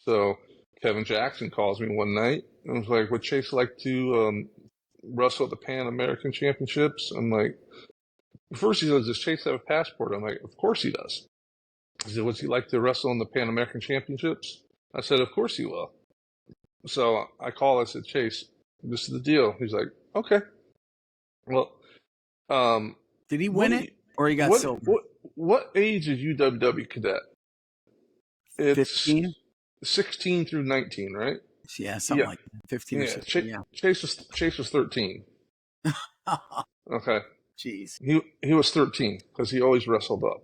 Speaker 3: So Kevin Jackson calls me one night and was like, would Chase like to wrestle at the Pan American Championships? I'm like, first he says, does Chase have a passport? I'm like, of course he does. He said, would he like to wrestle in the Pan American Championships? I said, of course he will. So I called, I said, Chase, this is the deal. He's like, okay. Well,
Speaker 2: did he win it or he got silver?
Speaker 3: What age is UWW cadet? It's
Speaker 2: 15?
Speaker 3: 16 through 19, right?
Speaker 2: Yeah, something like that. 15 or 16.
Speaker 3: Chase was 13. Okay.
Speaker 2: Jeez.
Speaker 3: He was 13 because he always wrestled up,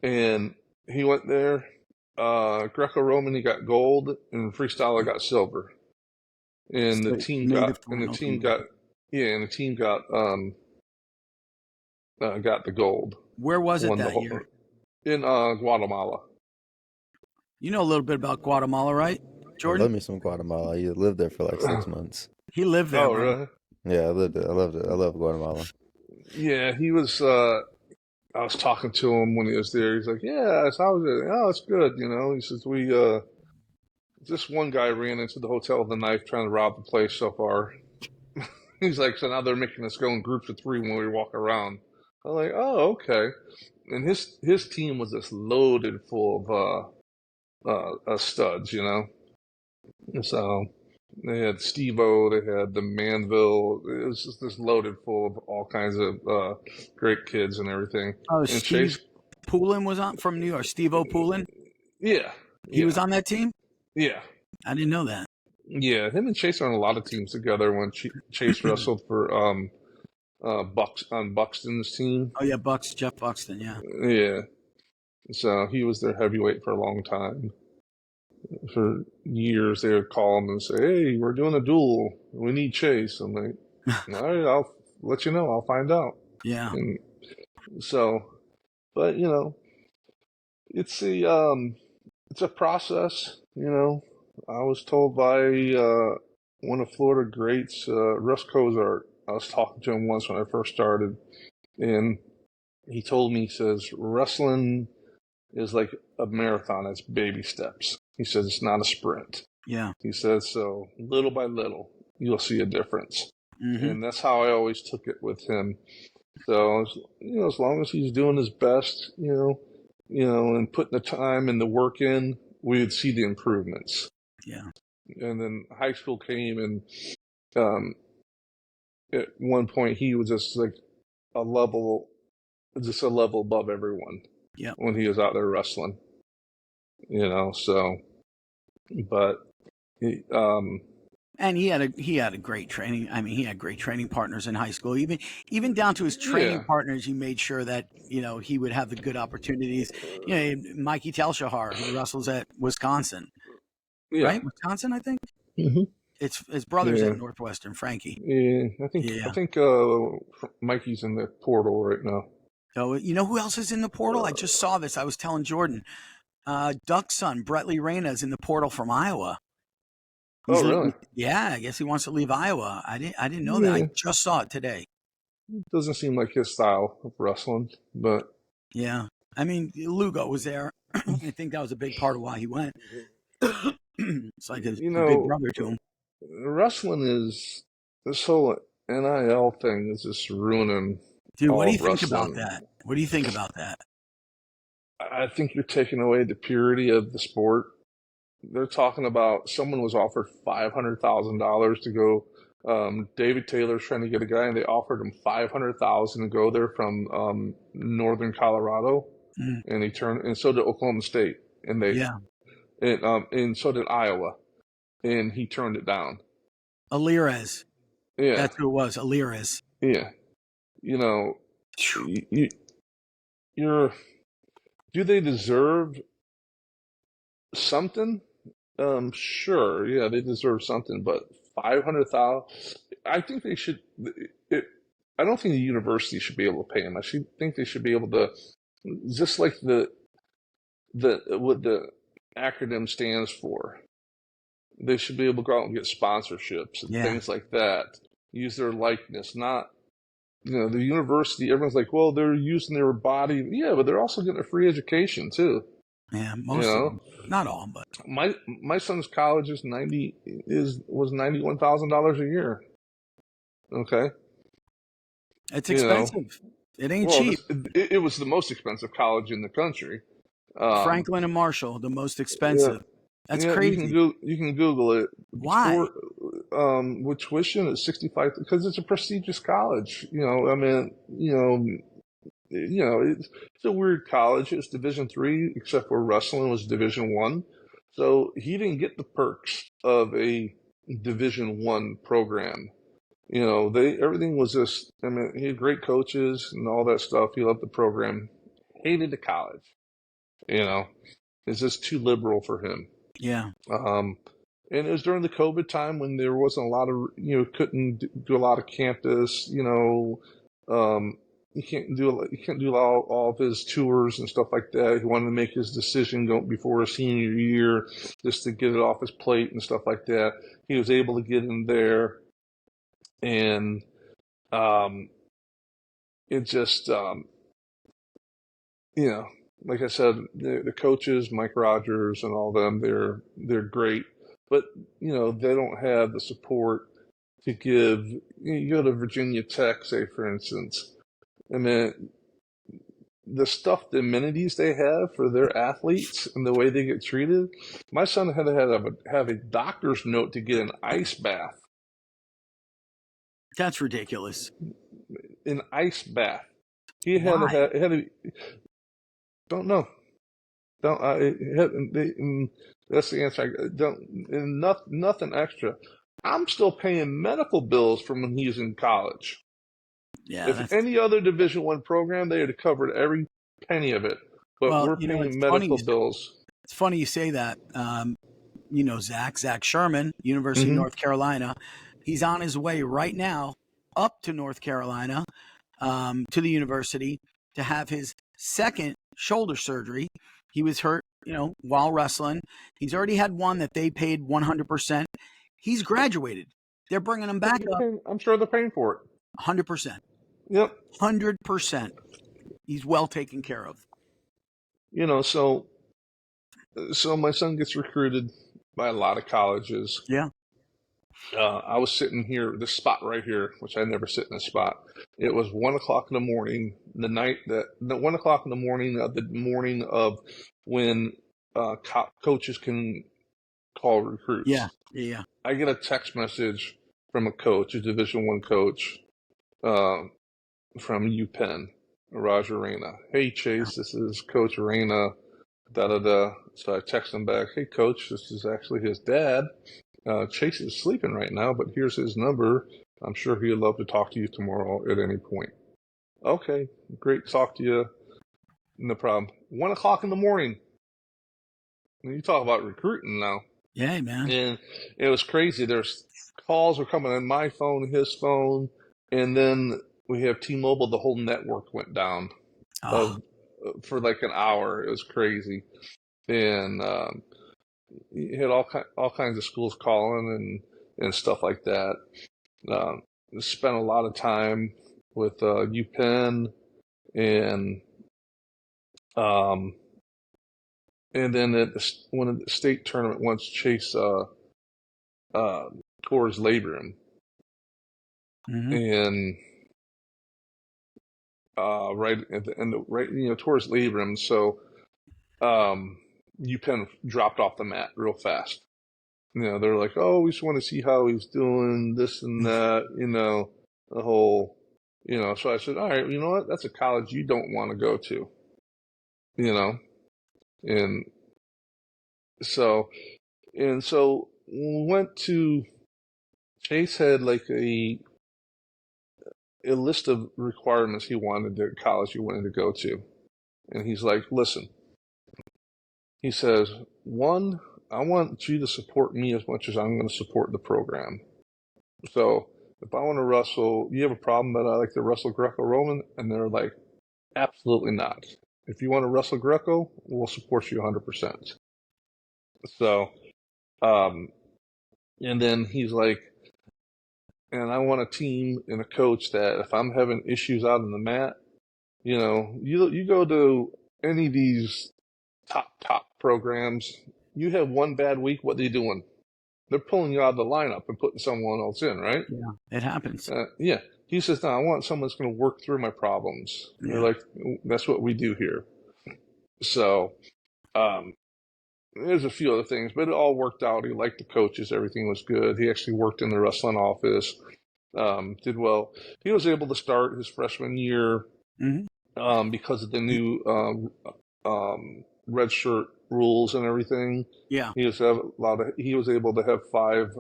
Speaker 3: and he went there. Greco-Roman, he got gold, and freestyle, he got silver. And the team got got the gold.
Speaker 2: Where was it that year?
Speaker 3: In Guatemala.
Speaker 2: You know a little bit about Guatemala, right, Jordan?
Speaker 4: I love me some Guatemala. You lived there for like 6 months.
Speaker 2: He lived there.
Speaker 3: Oh, really?
Speaker 4: Yeah, I lived there. I loved it. I love Guatemala.
Speaker 3: Yeah, he was. I was talking to him when he was there. He's like, "Yeah, how was it? Oh, it's good." You know, he says, "We this one guy ran into the hotel with a knife trying to rob the place so far." He's like, "So now they're making us go in groups of 3 when we walk around." I'm like, "Oh, okay." And his team was just loaded full of studs, you know. And so they had Steve-O, they had the Manville. It was just this loaded full of all kinds of great kids and everything.
Speaker 2: Oh,
Speaker 3: and
Speaker 2: Steve
Speaker 3: Chase
Speaker 2: Poulin was on from New York. Steve-O Poulin?
Speaker 3: Yeah.
Speaker 2: He was on that team?
Speaker 3: Yeah.
Speaker 2: I didn't know that.
Speaker 3: Yeah, him and Chase are on a lot of teams together when Chase wrestled for on Buxton's team.
Speaker 2: Oh, yeah, Jeff Buxton, yeah.
Speaker 3: Yeah. So he was their heavyweight for a long time. For years, they would call him and say, "Hey, we're doing a duel. We need Chase." I'm like, "All right, I'll let you know. I'll find out."
Speaker 2: Yeah.
Speaker 3: And so, but you know, it's a process. You know, I was told by one of Florida greats, Russ Cozart. I was talking to him once when I first started, and he told me, he says, wrestling is like a marathon. It's baby steps. He says it's not a sprint.
Speaker 2: Yeah.
Speaker 3: He says, so little by little, you'll see a difference.
Speaker 2: Mm-hmm.
Speaker 3: And that's how I always took it with him. So, you know, as long as he's doing his best, you know, and putting the time and the work in, we would see the improvements.
Speaker 2: Yeah. And
Speaker 3: then high school came, and at one point he was just like a level above everyone.
Speaker 2: Yeah.
Speaker 3: When he was out there wrestling, you know, so, but
Speaker 2: and he had a great training. I mean, he had great training partners in high school. Even down to his training partners, he made sure that, you know, he would have the good opportunities. You know, Mikey Telshahar, who wrestles at Wisconsin, right? Wisconsin, I think.
Speaker 3: Mm-hmm.
Speaker 2: It's his brother's at Northwestern, Frankie.
Speaker 3: Yeah, I think Mikey's in the portal right now.
Speaker 2: So, you know who else is in the portal? I just saw this. I was telling Jordan. Duck's son, Brett Lee Reyna, is in the portal from Iowa.
Speaker 3: Oh, really?
Speaker 2: Yeah, I guess he wants to leave Iowa. I didn't know that. I just saw it today.
Speaker 3: Doesn't seem like his style of wrestling, but...
Speaker 2: Yeah. I mean, Lugo was there. I think that was a big part of why he went. It's like a big brother to him.
Speaker 3: Wrestling is... This whole NIL thing is just ruining...
Speaker 2: Dude, what do you think about that? What do you think about that?
Speaker 3: I think you're taking away the purity of the sport. They're talking about someone was offered $500,000 to go. David Taylor's trying to get a guy, and they offered him $500,000 to go there from northern Colorado, and so did Oklahoma State, and so did Iowa, and he turned it down.
Speaker 2: Alirez. Yeah, that's who it was. Alirez.
Speaker 3: Yeah. You know, do they deserve something? Sure, yeah, they deserve something, but $500,000. I think they should. I don't think the university should be able to pay them. I think they should be able to, just like what the acronym stands for. They should be able to go out and get sponsorships and things like that. Use their likeness, not. You know, the university, everyone's like, well, they're using their body. Yeah, but they're also getting a free education, too.
Speaker 2: Yeah, most of them. Not all, but.
Speaker 3: My son's college was $91,000 a year. Okay?
Speaker 2: It's expensive. It ain't cheap.
Speaker 3: It was the most expensive college in the country.
Speaker 2: Franklin and Marshall, the most expensive. Yeah. That's crazy.
Speaker 3: You can Google it.
Speaker 2: Why?
Speaker 3: With tuition at $65, because it's a prestigious college. You know, I mean, it's a weird college. It's Division III, except for wrestling was Division I. So he didn't get the perks of a Division I program. Everything was just, I mean, he had great coaches and all that stuff. He loved the program, hated the college, it's just too liberal for him.
Speaker 2: Yeah.
Speaker 3: And it was during the COVID time when there wasn't a lot of, couldn't do a lot of campus, he can't do all of his tours and stuff like that. He wanted to make his decision before his senior year just to get it off his plate and stuff like that. He was able to get in there, and it just, like I said, the coaches, Mike Rogers and all them, they're great, but they don't have the support to give. You go to Virginia Tech, say for instance. I mean, the stuff, the amenities they have for their athletes and the way they get treated. My son had to have a doctor's note to get an ice bath.
Speaker 2: That's ridiculous.
Speaker 3: An ice bath. He had
Speaker 2: Why?
Speaker 3: Don't know. That's the answer. Nothing extra. I'm still paying medical bills from when he was in college.
Speaker 2: Yeah.
Speaker 3: If any other Division I program, they had covered every penny of it. But we're paying medical bills.
Speaker 2: It's funny you say that. Zach Sherman, University of North Carolina, he's on his way right now up to North Carolina, to the university to have his second shoulder surgery. He was hurt, while wrestling. He's already had one that they paid 100%. He's graduated. They're bringing him back up.
Speaker 3: I'm sure they're paying for it.
Speaker 2: 100%.
Speaker 3: Yep.
Speaker 2: 100%. He's well taken care of.
Speaker 3: So my son gets recruited by a lot of colleges.
Speaker 2: Yeah.
Speaker 3: I was sitting here, this spot right here, which I never sit in a spot. It was 1 o'clock in the morning, the 1 o'clock in the morning of when coaches can call recruits.
Speaker 2: Yeah. Yeah.
Speaker 3: I get a text message from a coach, a Division I coach, from UPenn, Roger Reyna. Hey, Chase, this is Coach Reyna, da-da-da. So I text him back, hey, Coach, this is actually his dad. Chase is sleeping right now, but here's his number. I'm sure he'd love to talk to you tomorrow at any point. Okay, great to talk to you. No problem. 1 o'clock in the morning. You talk about recruiting now.
Speaker 2: Yeah, man.
Speaker 3: And it was crazy. There's calls were coming on my phone, his phone, and then we have T-Mobile. The whole network went down for like an hour. It was crazy, and you had all kinds of schools calling and stuff like that. Spent a lot of time with UPenn and then at one of the state tournament once Chase tore his labrum. And right at the end, tore his labrum. So UPenn dropped off the mat real fast. They're like, oh, we just want to see how he's doing, this and that, the whole, So I said, all right, you know what? That's a college you don't want to go to, And so we went to, Chase had like a list of requirements he wanted to college he wanted to go to. And he's like, listen, he says, one, I want you to support me as much as I'm going to support the program. So if I want to wrestle, you have a problem that I like to wrestle Greco-Roman? And they're like, absolutely not. If you want to wrestle Greco, we'll support you 100%. So, and then he's like, and I want a team and a coach that if I'm having issues out on the mat, you go to any of these top programs, you have one bad week, what are they doing? They're pulling you out of the lineup and putting someone else in, right?
Speaker 2: Yeah, it happens.
Speaker 3: Yeah. He says, no, I want someone that's going to work through my problems. Yeah. They're like, that's what we do here. So, there's a few other things, but it all worked out. He liked the coaches. Everything was good. He actually worked in the wrestling office, did well. He was able to start his freshman year because of the new red shirt rules and everything.
Speaker 2: Yeah.
Speaker 3: He was able to have 5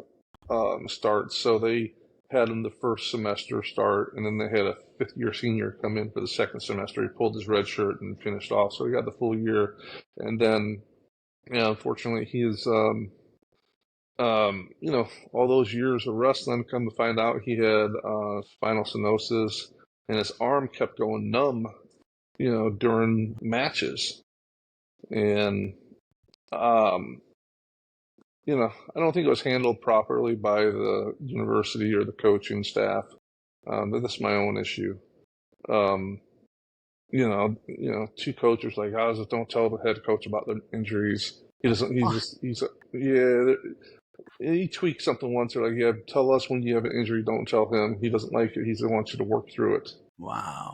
Speaker 3: starts. So they had him the first semester start, and then they had a fifth-year senior come in for the second semester. He pulled his red shirt and finished off, so he got the full year. And then, unfortunately, he is, all those years of wrestling, come to find out he had spinal stenosis, and his arm kept going numb, during matches. And, I don't think it was handled properly by the university or the coaching staff. But that's my own issue. Two coaches like, don't tell the head coach about the injuries. He doesn't, he tweaks something once. They're like, yeah, tell us when you have an injury, don't tell him. He doesn't like it. He wants you to work through it.
Speaker 2: Wow.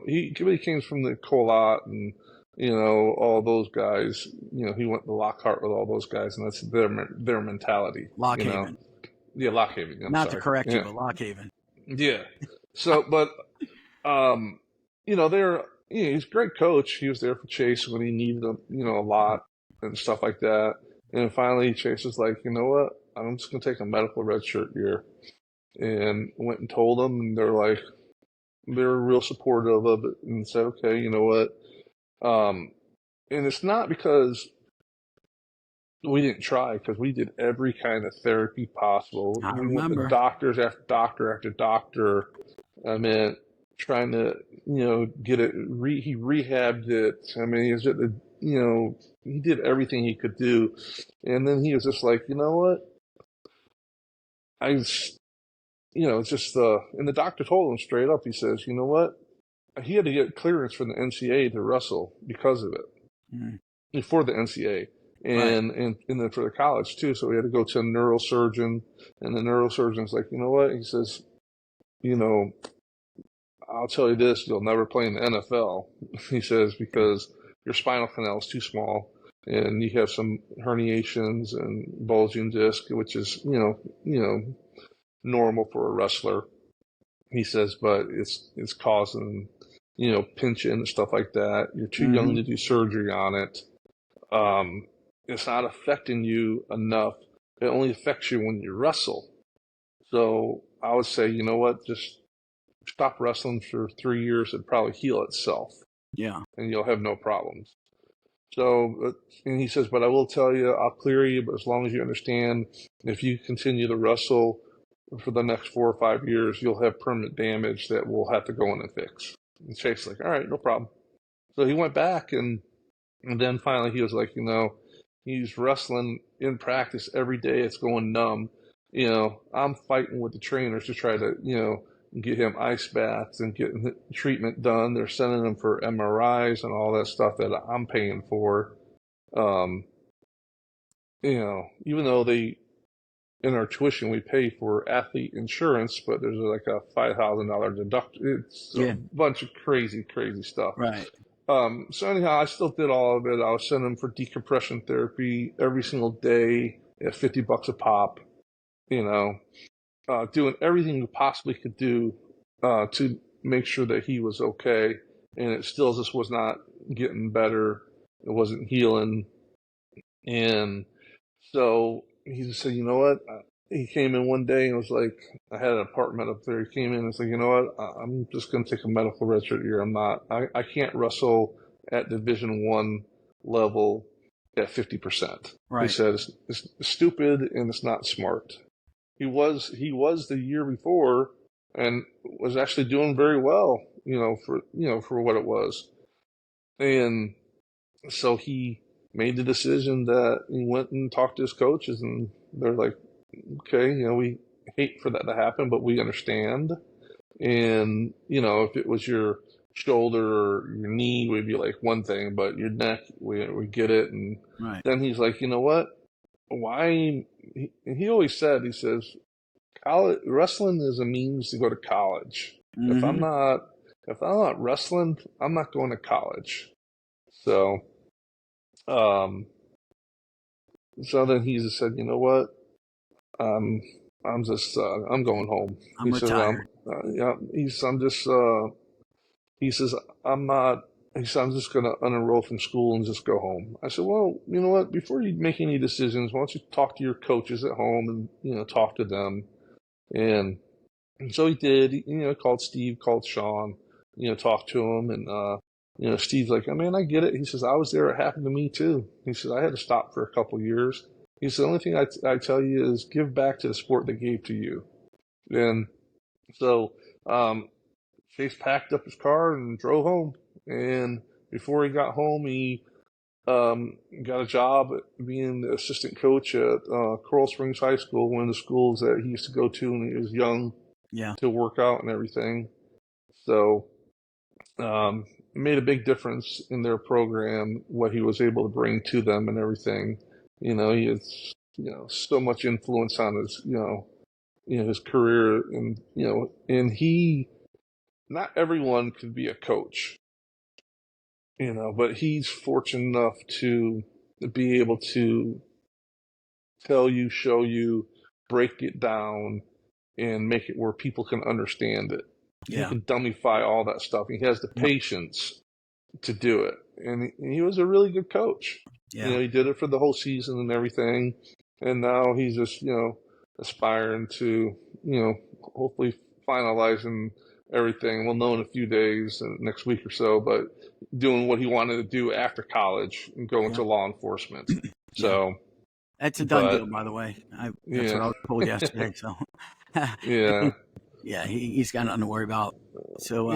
Speaker 3: He came from the Colot and, all those guys, he went to Lockhart with all those guys, and that's their mentality.
Speaker 2: Lockhaven.
Speaker 3: Yeah, Lockhaven.
Speaker 2: Not to correct you, but Lockhaven.
Speaker 3: Yeah. So, but, he's a great coach. He was there for Chase when he needed him, a lot and stuff like that. And finally, Chase was like, you know what? I'm just going to take a medical redshirt year. And went and told them, and they were real supportive of it and said, okay, you know what? And it's not because we didn't try, because we did every kind of therapy possible.
Speaker 2: I
Speaker 3: we
Speaker 2: remember.
Speaker 3: went to doctors after doctor after doctor. I mean, trying to, get it. He rehabbed it. I mean, he did everything he could do. And then he was just like, you know what? It's just, and the doctor told him straight up, he says, you know what? He had to get clearance from the NCAA to wrestle because of it, for the NCAA. And then for the college too. So we had to go to a neurosurgeon, and the neurosurgeon's like, you know what? He says, I'll tell you this, you'll never play in the NFL. He says, because your spinal canal is too small and you have some herniations and bulging disc, which is, normal for a wrestler. He says, but it's causing, pinching and stuff like that. You're too young to do surgery on it. It's not affecting you enough. It only affects you when you wrestle. So I would say, you know what? Just stop wrestling for 3 years. It'd probably heal itself.
Speaker 2: Yeah.
Speaker 3: And you'll have no problems. So, and he says, but I will tell you, I'll clear you, but as long as you understand, if you continue to wrestle for the next 4 or 5 years, you'll have permanent damage that we'll have to go in and fix. And Chase's like, all right, no problem. So he went back, and then finally he was like, he's wrestling in practice every day. It's going numb. I'm fighting with the trainers to try to, get him ice baths and get treatment done. They're sending him for MRIs and all that stuff that I'm paying for. Even though in our tuition, we pay for athlete insurance, but there's like a $5,000 deduction. It's a bunch of crazy, crazy stuff.
Speaker 2: Right.
Speaker 3: So anyhow, I still did all of it. I was sending them for decompression therapy every single day at $50 a pop, doing everything we possibly could do to make sure that he was okay. And it still just was not getting better. It wasn't healing. And so he just said, you know what? He came in one day and was like, I had an apartment up there. He came in and was like, you know what? I'm just going to take a medical redshirt year. I can't wrestle at Division I level at 50%.
Speaker 2: Right.
Speaker 3: He says it's stupid and it's not smart. He was the year before and was actually doing very well, for what it was. And so he made the decision that he went and talked to his coaches, and they're like, okay, we hate for that to happen, but we understand. And, if it was your shoulder or your knee, would be like one thing, but your neck, we get it. And then he's like, you know what? Why? He always said, he says, wrestling is a means to go to college. If I'm not wrestling, I'm not going to college. So, so then he just said, you know what? I'm going home.
Speaker 2: I'm retired.
Speaker 3: He said, I'm just going to unenroll from school and just go home. I said, well, you know what? Before you make any decisions, why don't you talk to your coaches at home and, talk to them. And And so he did. Called Steve, called Sean, talked to him, and Steve's like, "Oh, man, I get it." He says, "I was there. It happened to me too." He says, "I had to stop for a couple of years." He said, "The only thing I tell you is give back to the sport that gave to you." And so Chase packed up his car and drove home. And before he got home, he got a job being the assistant coach at Coral Springs High School, one of the schools that he used to go to when he was young, to work out and everything. So it made a big difference in their program, what he was able to bring to them and everything. He has, so much influence on his, his career, and he, not everyone could be a coach, but he's fortunate enough to be able to tell you, show you, break it down, and make it where people can understand it. He can dumbify all that stuff. He has the patience to do it. And he was a really good coach. He did it for the whole season and everything. And now he's just, aspiring to, hopefully finalizing everything. We'll know in a few days, next week or so, but doing what he wanted to do after college and go into law enforcement. So
Speaker 2: that's a done deal, by the way. That's what I was told yesterday. So he's got nothing to worry about. So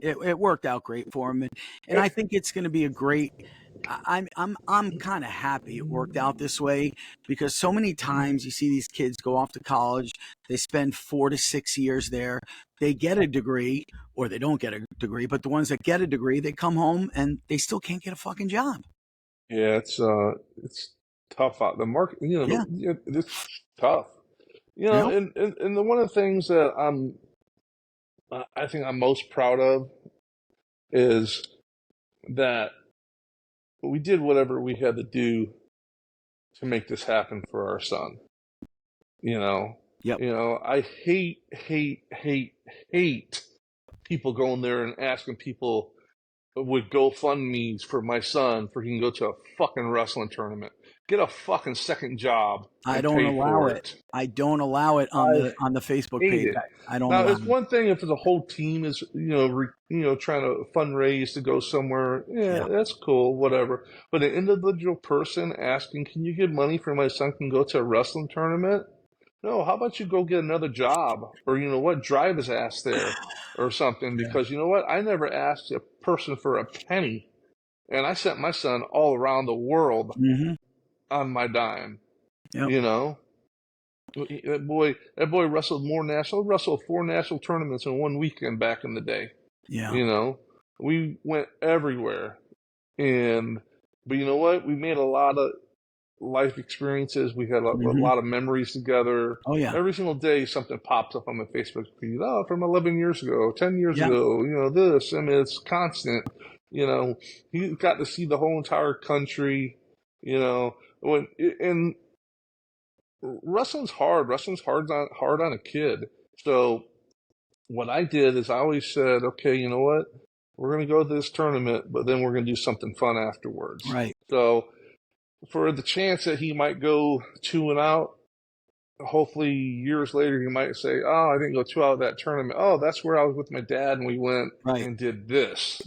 Speaker 2: it worked out great for him, and I think it's going to be a great. I'm kind of happy it worked out this way, because so many times you see these kids go off to college, they spend 4 to 6 years there, they get a degree or they don't get a degree, but the ones that get a degree, they come home and they still can't get a fucking job.
Speaker 3: Yeah, it's tough out the market. It's tough. And one of the things that I think I'm most proud of is that we did whatever we had to do to make this happen for our son. I hate people going there and asking people with GoFundMe's for my son for he can go to a fucking wrestling tournament. Get a fucking second job.
Speaker 2: I don't allow it. I don't allow it on the Facebook page. I don't. Now,
Speaker 3: it's one thing if the whole team is trying to fundraise to go somewhere. Yeah, that's cool, whatever. But an individual person asking, "Can you give money for my son can go to a wrestling tournament?" No, how about you go get another job, or drive his ass there, or something? Because I never asked a person for a penny, and I sent my son all around the world. On my dime. That boy wrestled wrestled 4 national tournaments in one weekend back in the day. We went everywhere, but you know what, we made a lot of life experiences. We had a lot of memories together. Every single day something pops up on my Facebook feed, from 11 years ago, 10 years ago, this. I mean, it's constant. He got to see the whole entire country. And wrestling's hard. Wrestling's hard on a kid. So what I did is I always said, okay, you know what? We're going to go to this tournament, but then we're going to do something fun afterwards.
Speaker 2: Right.
Speaker 3: So for the chance that he might go 2 and out, hopefully years later he might say, "Oh, I didn't go 2 out of that tournament. Oh, that's where I was with my dad and we went and did this."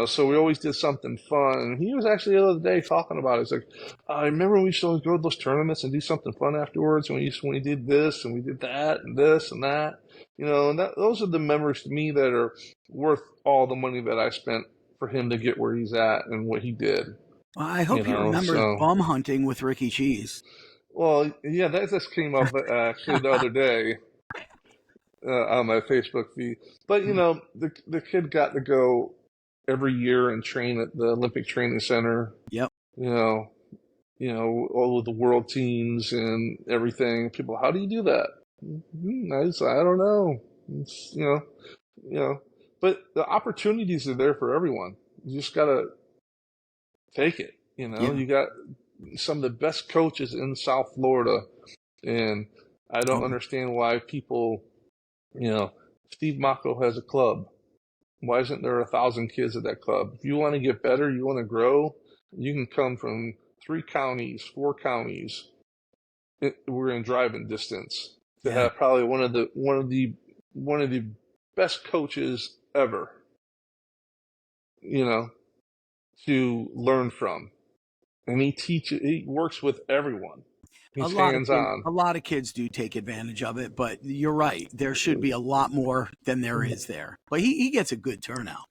Speaker 3: So we always did something fun. And he was actually the other day talking about it. It's like, "I remember we used to go to those tournaments and do something fun afterwards, and we did this and we did that and this and that." And those are the memories to me that are worth all the money that I spent for him to get where he's at and what he did.
Speaker 2: Well, I hope he remembers bum hunting with Ricky Cheese.
Speaker 3: Well, yeah, that just came up actually the other day on my Facebook feed. But the kid got to go every year and train at the Olympic Training Center. All of the world teams and everything. People, how do you do that? I don't know. But the opportunities are there for everyone. You just gotta take it. You got some of the best coaches in South Florida, and I don't understand why people, Steve Mako has a club. Why isn't there 1,000 kids at that club? If you want to get better, you want to grow, you can come from 3 counties, 4 counties. We're in driving distance to have probably one of the best coaches ever, you know, to learn from. And he works with everyone. He's hands-on.
Speaker 2: A lot of kids do take advantage of it, but you're right. There should be a lot more than there is there. But he gets a good turnout.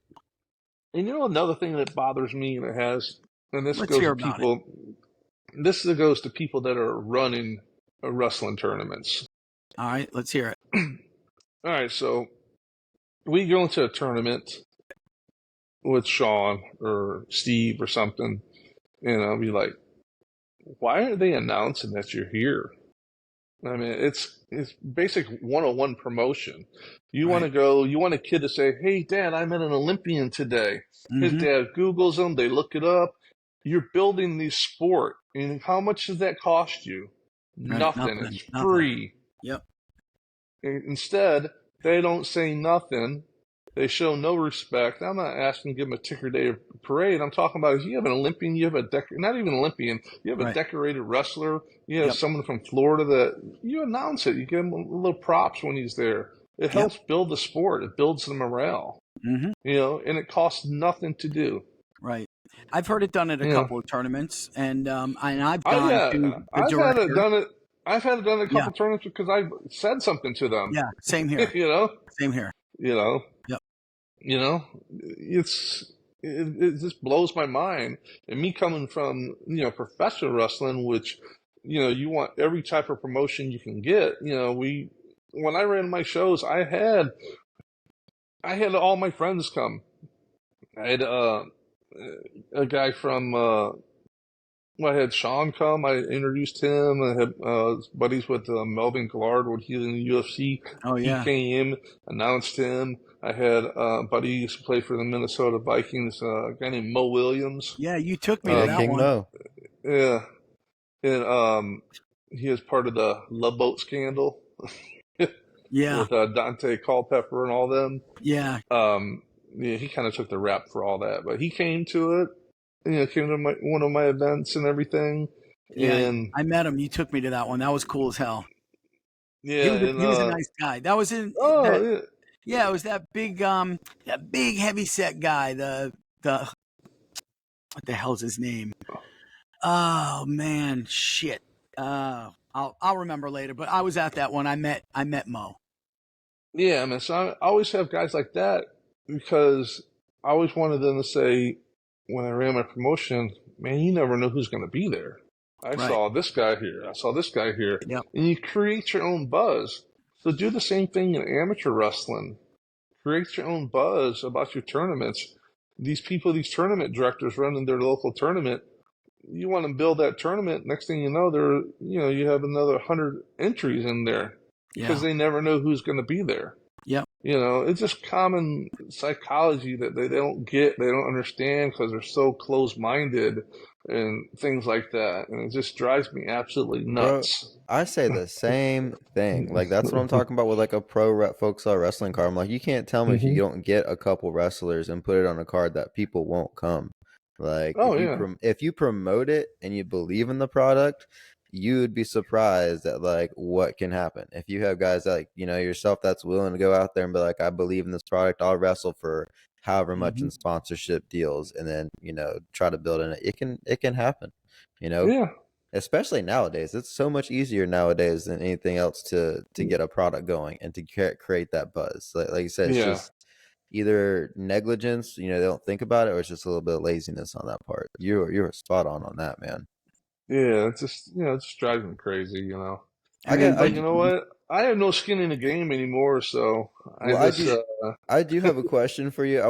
Speaker 3: And you know another thing that bothers me, and this
Speaker 2: Let's
Speaker 3: goes
Speaker 2: hear
Speaker 3: to
Speaker 2: about
Speaker 3: people. This goes to people that are running wrestling tournaments.
Speaker 2: All right, let's hear it.
Speaker 3: All right, so we go into a tournament with Sean or Steve or something, and I'll be like, why are they announcing that you're here? I mean, it's basic 101 promotion. You want to go, you want a kid to say, hey, Dad, I met an Olympian today. His dad Googles them, they look it up. You're building the sport. And how much does that cost you?
Speaker 2: Right,
Speaker 3: nothing. It's free.
Speaker 2: Yep.
Speaker 3: Instead, they don't say nothing. They show no respect. I'm not asking to give them a ticker day parade. I'm talking about if you have an Olympian, you have not even an Olympian, you have a decorated wrestler, you have someone from Florida that you announce it. You give him a little props when he's there. It helps build the sport. It builds the morale. You know, and it costs nothing to do.
Speaker 2: Right. I've heard it done at a couple of tournaments, and I've gone to the director.
Speaker 3: I've had it done at a couple of tournaments because I've said something to them.
Speaker 2: Yeah, same here.
Speaker 3: You know?
Speaker 2: Same here.
Speaker 3: You know?
Speaker 2: Yep.
Speaker 3: You know? It just blows my mind. And me coming from, you know, professional wrestling, which, you know, you want every type of promotion you can get. You know, when I ran my shows, I had all my friends come. I had a guy from I had Sean come. I introduced him. I had buddies with Melvin Gillard when he was in the UFC.
Speaker 2: Oh, yeah.
Speaker 3: He came, announced him. I had buddies who played for the Minnesota Vikings, a guy named Mo Williams.
Speaker 2: Yeah, you took me to that
Speaker 4: King
Speaker 2: one.
Speaker 4: Mo.
Speaker 3: Yeah. And he was part of the Love Boat scandal.
Speaker 2: Yeah.
Speaker 3: With Dante Culpepper and all them.
Speaker 2: Yeah.
Speaker 3: Yeah, he kind of took the rap for all that, but he came to it. You know, came to one of my events and everything.
Speaker 2: Yeah,
Speaker 3: and
Speaker 2: I met him. You took me to that one. That was cool as hell.
Speaker 3: Yeah,
Speaker 2: he was a nice guy. That was in.
Speaker 3: Oh,
Speaker 2: yeah, it was that big heavy set guy. The what the hell's his name? Oh man, shit. I'll remember later. But I was at that one. I met Mo.
Speaker 3: Yeah, man. So I always have guys like that because I always wanted them to say, when I ran my promotion, man, you never know who's going to be there. I saw this guy here. I saw this guy here.
Speaker 2: Yep.
Speaker 3: And you create your own buzz. So do the same thing in amateur wrestling. Create your own buzz about your tournaments. These people, these tournament directors running their local tournament, you want to build that tournament. Next thing you know, you have another 100 entries in there because they never know who's going to be there.
Speaker 2: Yep.
Speaker 3: You know, it's just common psychology that they don't get, they don't understand because they're so close-minded and things like that. And it just drives me absolutely nuts.
Speaker 4: Bro, I say the same thing. Like, that's what I'm talking about with like a pro folk style wrestling card. I'm like, you can't tell me if you don't get a couple wrestlers and put it on a card that people won't come. Like, if you promote it and you believe in the product, you would be surprised at like what can happen. If you have guys like, you know, yourself that's willing to go out there and be like, I believe in this product, I'll wrestle for however much in sponsorship deals, and then, you know, try to build in it can happen, you know.
Speaker 3: Yeah.
Speaker 4: Especially nowadays, it's so much easier nowadays than anything else to get a product going and to create that buzz. Like you said, it's just either negligence, you know, they don't think about it, or it's just a little bit of laziness on that part. You're spot on that, man.
Speaker 3: Yeah, it's just, you know, it just drives me crazy, you know.
Speaker 2: But
Speaker 3: you know what? I have no skin in the game anymore, so
Speaker 4: I do have a question for you.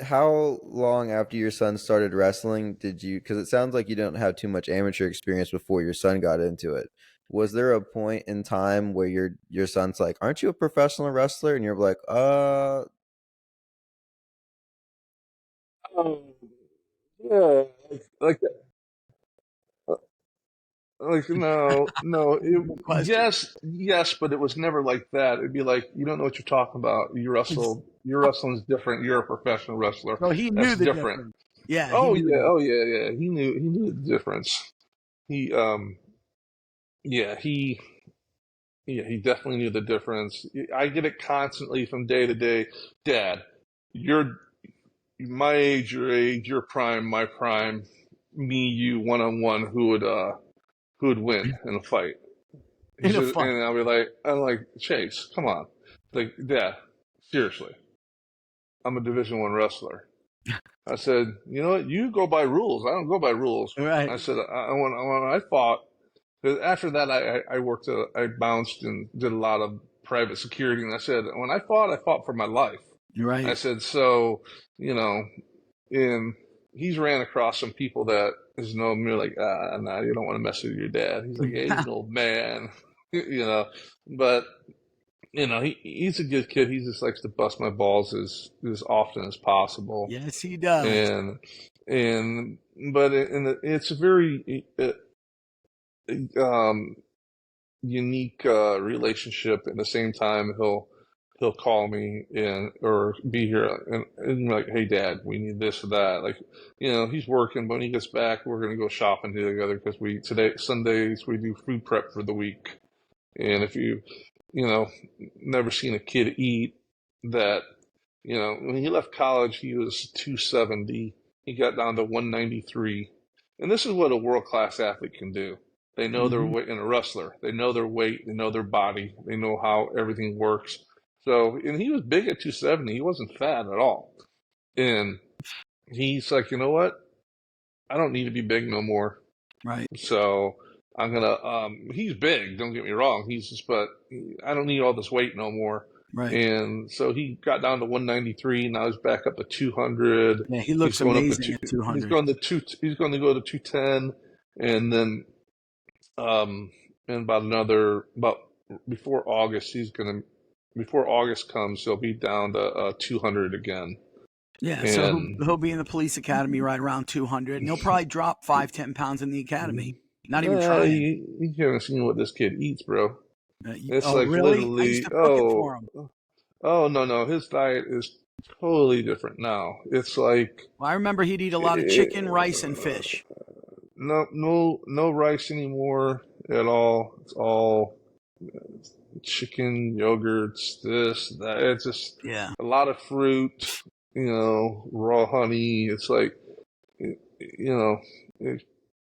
Speaker 4: How long after your son started wrestling did you, because it sounds like you don't have too much amateur experience before your son got into it. Was there a point in time where your son's like, aren't you a professional wrestler? And you're like,
Speaker 3: yeah, like no, yes, but it was never like that. It'd be like, you don't know what you're talking about. Your wrestling's different. You're a professional wrestler.
Speaker 2: So he knew the
Speaker 3: different.
Speaker 2: difference. Yeah.
Speaker 3: Oh yeah. He knew the difference. He Yeah, he definitely knew the difference. I get it constantly from day to day. Dad, you're my age, your prime, my prime, me, you, one-on-one, who would win in a fight? He
Speaker 2: In a
Speaker 3: says,
Speaker 2: fight.
Speaker 3: and I'm like, Chase, come on. Like, Dad, seriously, I'm a Division I wrestler. I said, you know what? You go by rules. I don't go by rules.
Speaker 2: Right.
Speaker 3: I said, when I fought, after that, I bounced and did a lot of private security. And I said, when I fought for my life.
Speaker 2: Right.
Speaker 3: I said, so, you know, and he's ran across some people that is no, me like, nah, you don't want to mess with your dad. He's like, yeah, he's an old man, you know, but you know, he's a good kid. He just likes to bust my balls as often as possible.
Speaker 2: Yes, he does.
Speaker 3: But it's a very unique relationship. At the same time, he'll call me or be here and like, hey, Dad, we need this or that. Like, you know, he's working, but when he gets back, we're gonna go shopping together because Sundays we do food prep for the week. And if you know, never seen a kid eat that, you know, when he left college, he was 270. He got down to 193. And this is what a world-class athlete can do. They know their weight, and a wrestler. They know their weight. They know their body. They know how everything works. So, and he was big at 270. He wasn't fat at all. And he's like, you know what? I don't need to be big no more.
Speaker 2: Right.
Speaker 3: So I'm gonna. He's big. Don't get me wrong. but I don't need all this weight no more.
Speaker 2: Right.
Speaker 3: And so he got down to 193. Now he's back up to 200.
Speaker 2: Yeah, he looks amazing at 200.
Speaker 3: He's going to go to 210, and then in about before August before August comes, he'll be down to 200 again.
Speaker 2: Yeah, and so he'll be in the police academy right around 200, and he'll probably drop 5-10 pounds in the academy. Not even trying.
Speaker 3: You haven't seen what this kid eats, bro. It's
Speaker 2: like really?
Speaker 3: literally.
Speaker 2: I used to cook it for him.
Speaker 3: Oh no, his diet is totally different now. It's like.
Speaker 2: Well, I remember he'd eat a lot of chicken, rice, and fish.
Speaker 3: No rice anymore at all. It's all chicken, yogurts, this, that. It's just a lot of fruit. You know, raw honey. It's like, you know, it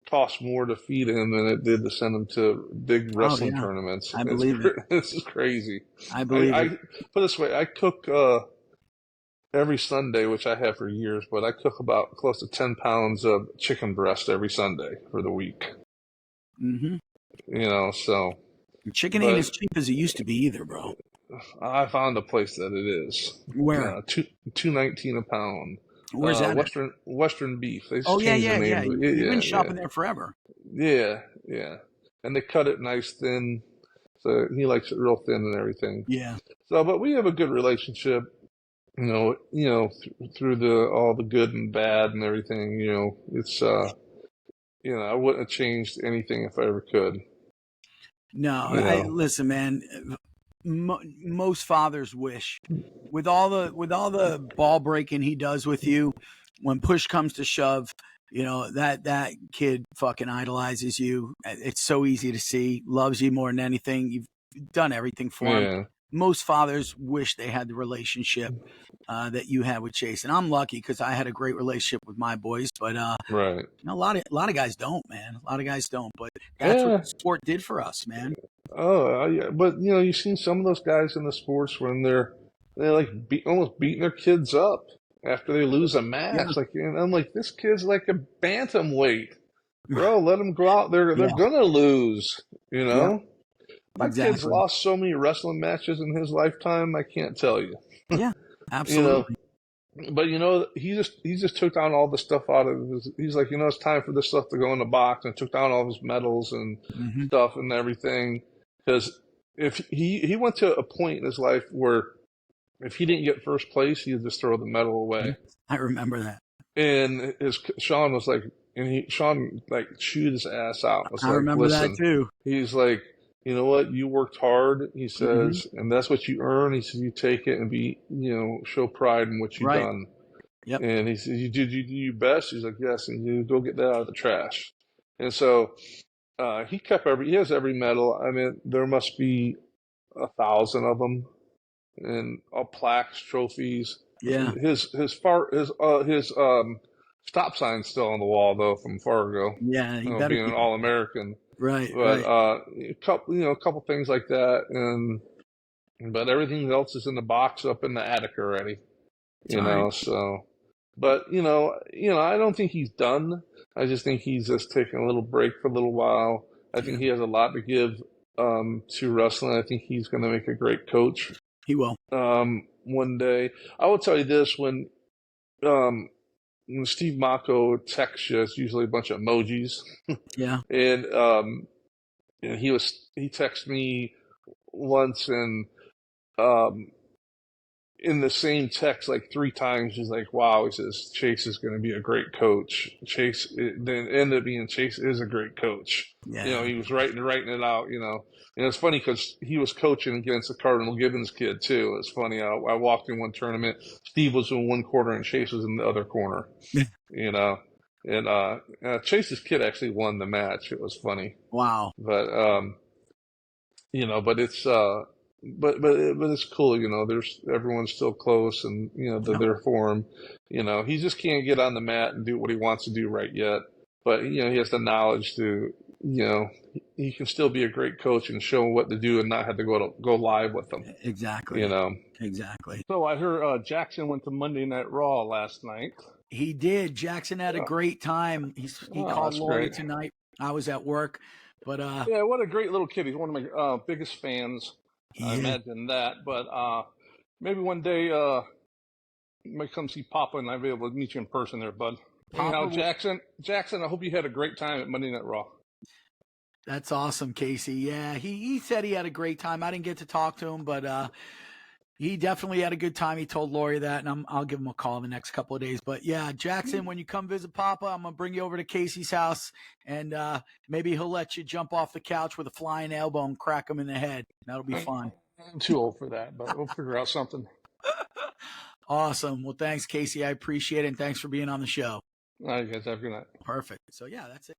Speaker 3: costs more to feed him than it did to send him to big wrestling tournaments.
Speaker 2: I believe it.
Speaker 3: This is crazy.
Speaker 2: I believe it.
Speaker 3: Put it this way, I cook every Sunday, which I have for years, but I cook about close to 10 pounds of chicken breast every Sunday for the week.
Speaker 2: Mm-hmm.
Speaker 3: You know, so.
Speaker 2: Chicken ain't as cheap as it used to be either, bro.
Speaker 3: I found a place that it is.
Speaker 2: Where?
Speaker 3: $2.19 a pound.
Speaker 2: Where's that?
Speaker 3: Western Beef. They
Speaker 2: yeah. You've been shopping there forever.
Speaker 3: Yeah. And they cut it nice thin. So he likes it real thin and everything.
Speaker 2: Yeah.
Speaker 3: So, but we have a good relationship. You know, through all the good and bad and everything. You know, it's you know, I wouldn't have changed anything if I ever could.
Speaker 2: No, listen, man. Most fathers wish, with all the ball breaking he does with you, when push comes to shove, you know, that kid fucking idolizes you. It's so easy to see. Loves you more than anything. You've done everything for him. Most fathers wish they had the relationship that you had with Chase, and I'm lucky because I had a great relationship with my boys. But
Speaker 3: right,
Speaker 2: you know, a lot of guys don't, man. A lot of guys don't. But that's what the sport did for us, man.
Speaker 3: Oh yeah, but you know, you've seen some of those guys in the sports when they're like almost beating their kids up after they lose a match. Yeah. Like, and I'm like, this kid's like a bantamweight, bro. Let him go out there. They're gonna lose, you know. Yeah. My kid's lost so many wrestling matches in his lifetime. I can't tell you.
Speaker 2: Yeah, absolutely.
Speaker 3: You know, but you know, he just took down all the stuff out of his. He's like, you know, it's time for this stuff to go in the box, and took down all his medals and stuff and everything. Because if he went to a point in his life where if he didn't get first place, he'd just throw the medal away.
Speaker 2: I remember that.
Speaker 3: And Sean was like, Sean like chewed his ass out.
Speaker 2: I remember that too.
Speaker 3: He's like, you know what? You worked hard, he says, and that's what you earn. He says, you take it and show pride in what you've done.
Speaker 2: Yep.
Speaker 3: And he says, you do your best. He's like, yes, and you go get that out of the trash. And so He has every medal. I mean, there must be 1,000 of them, and all plaques, trophies.
Speaker 2: Yeah.
Speaker 3: His stop sign's still on the wall though from Fargo.
Speaker 2: Yeah, you better
Speaker 3: Being an
Speaker 2: keep
Speaker 3: All-American.
Speaker 2: right.
Speaker 3: But
Speaker 2: Right.
Speaker 3: a couple things like that, but everything else is in the box up in the attic already.
Speaker 2: Sorry.
Speaker 3: So. But I don't think he's done. I just think he's just taking a little break for a little while. I think he has a lot to give to wrestling. I think he's going to make a great coach.
Speaker 2: He will.
Speaker 3: One day. I will tell you this: when Steve Mako texts you, it's usually a bunch of emojis.
Speaker 2: Yeah.
Speaker 3: And he texted me once, and in the same text like 3 times, he's like, wow, he says Chase is going to be a great coach. Chase then ended up being Chase is a great coach.
Speaker 2: Yeah.
Speaker 3: He was writing it out, and it's funny because he was coaching against the Cardinal Gibbons kid too. It's funny. I walked in one tournament, Steve was in one corner and Chase was in the other corner, and Chase's kid actually won the match. It was funny.
Speaker 2: Wow.
Speaker 3: But but it's but it's cool, there's everyone's still close, and they're there for him. He just can't get on the mat and do what he wants to do right yet, but he has the knowledge to he can still be a great coach and show him what to do and not have to go live with them.
Speaker 2: Exactly. Exactly.
Speaker 3: So I heard Jackson went to Monday Night Raw last night.
Speaker 2: He did. Jackson had a great time. He called Lori tonight. I was at work, but
Speaker 3: yeah, what a great little kid. He's one of my biggest fans.
Speaker 2: Yeah.
Speaker 3: I imagine that, but maybe one day you might come see Papa and I'll be able to meet you in person there, bud. Anyhow, Jackson, I hope you had a great time at Monday Night Raw.
Speaker 2: That's awesome, Casey. Yeah, he said he had a great time. I didn't get to talk to him, but he definitely had a good time. He told Lori that, and I'll give him a call the next couple of days. But yeah, Jackson, when you come visit Papa, I'm gonna bring you over to Casey's house, and maybe he'll let you jump off the couch with a flying elbow and crack him in the head. That'll be fun.
Speaker 3: I'm too old for that, but we'll figure out something.
Speaker 2: Awesome. Well, thanks, Casey. I appreciate it, and thanks for being on the show.
Speaker 3: All right, guys, have a good night.
Speaker 2: Perfect. So yeah, that's it.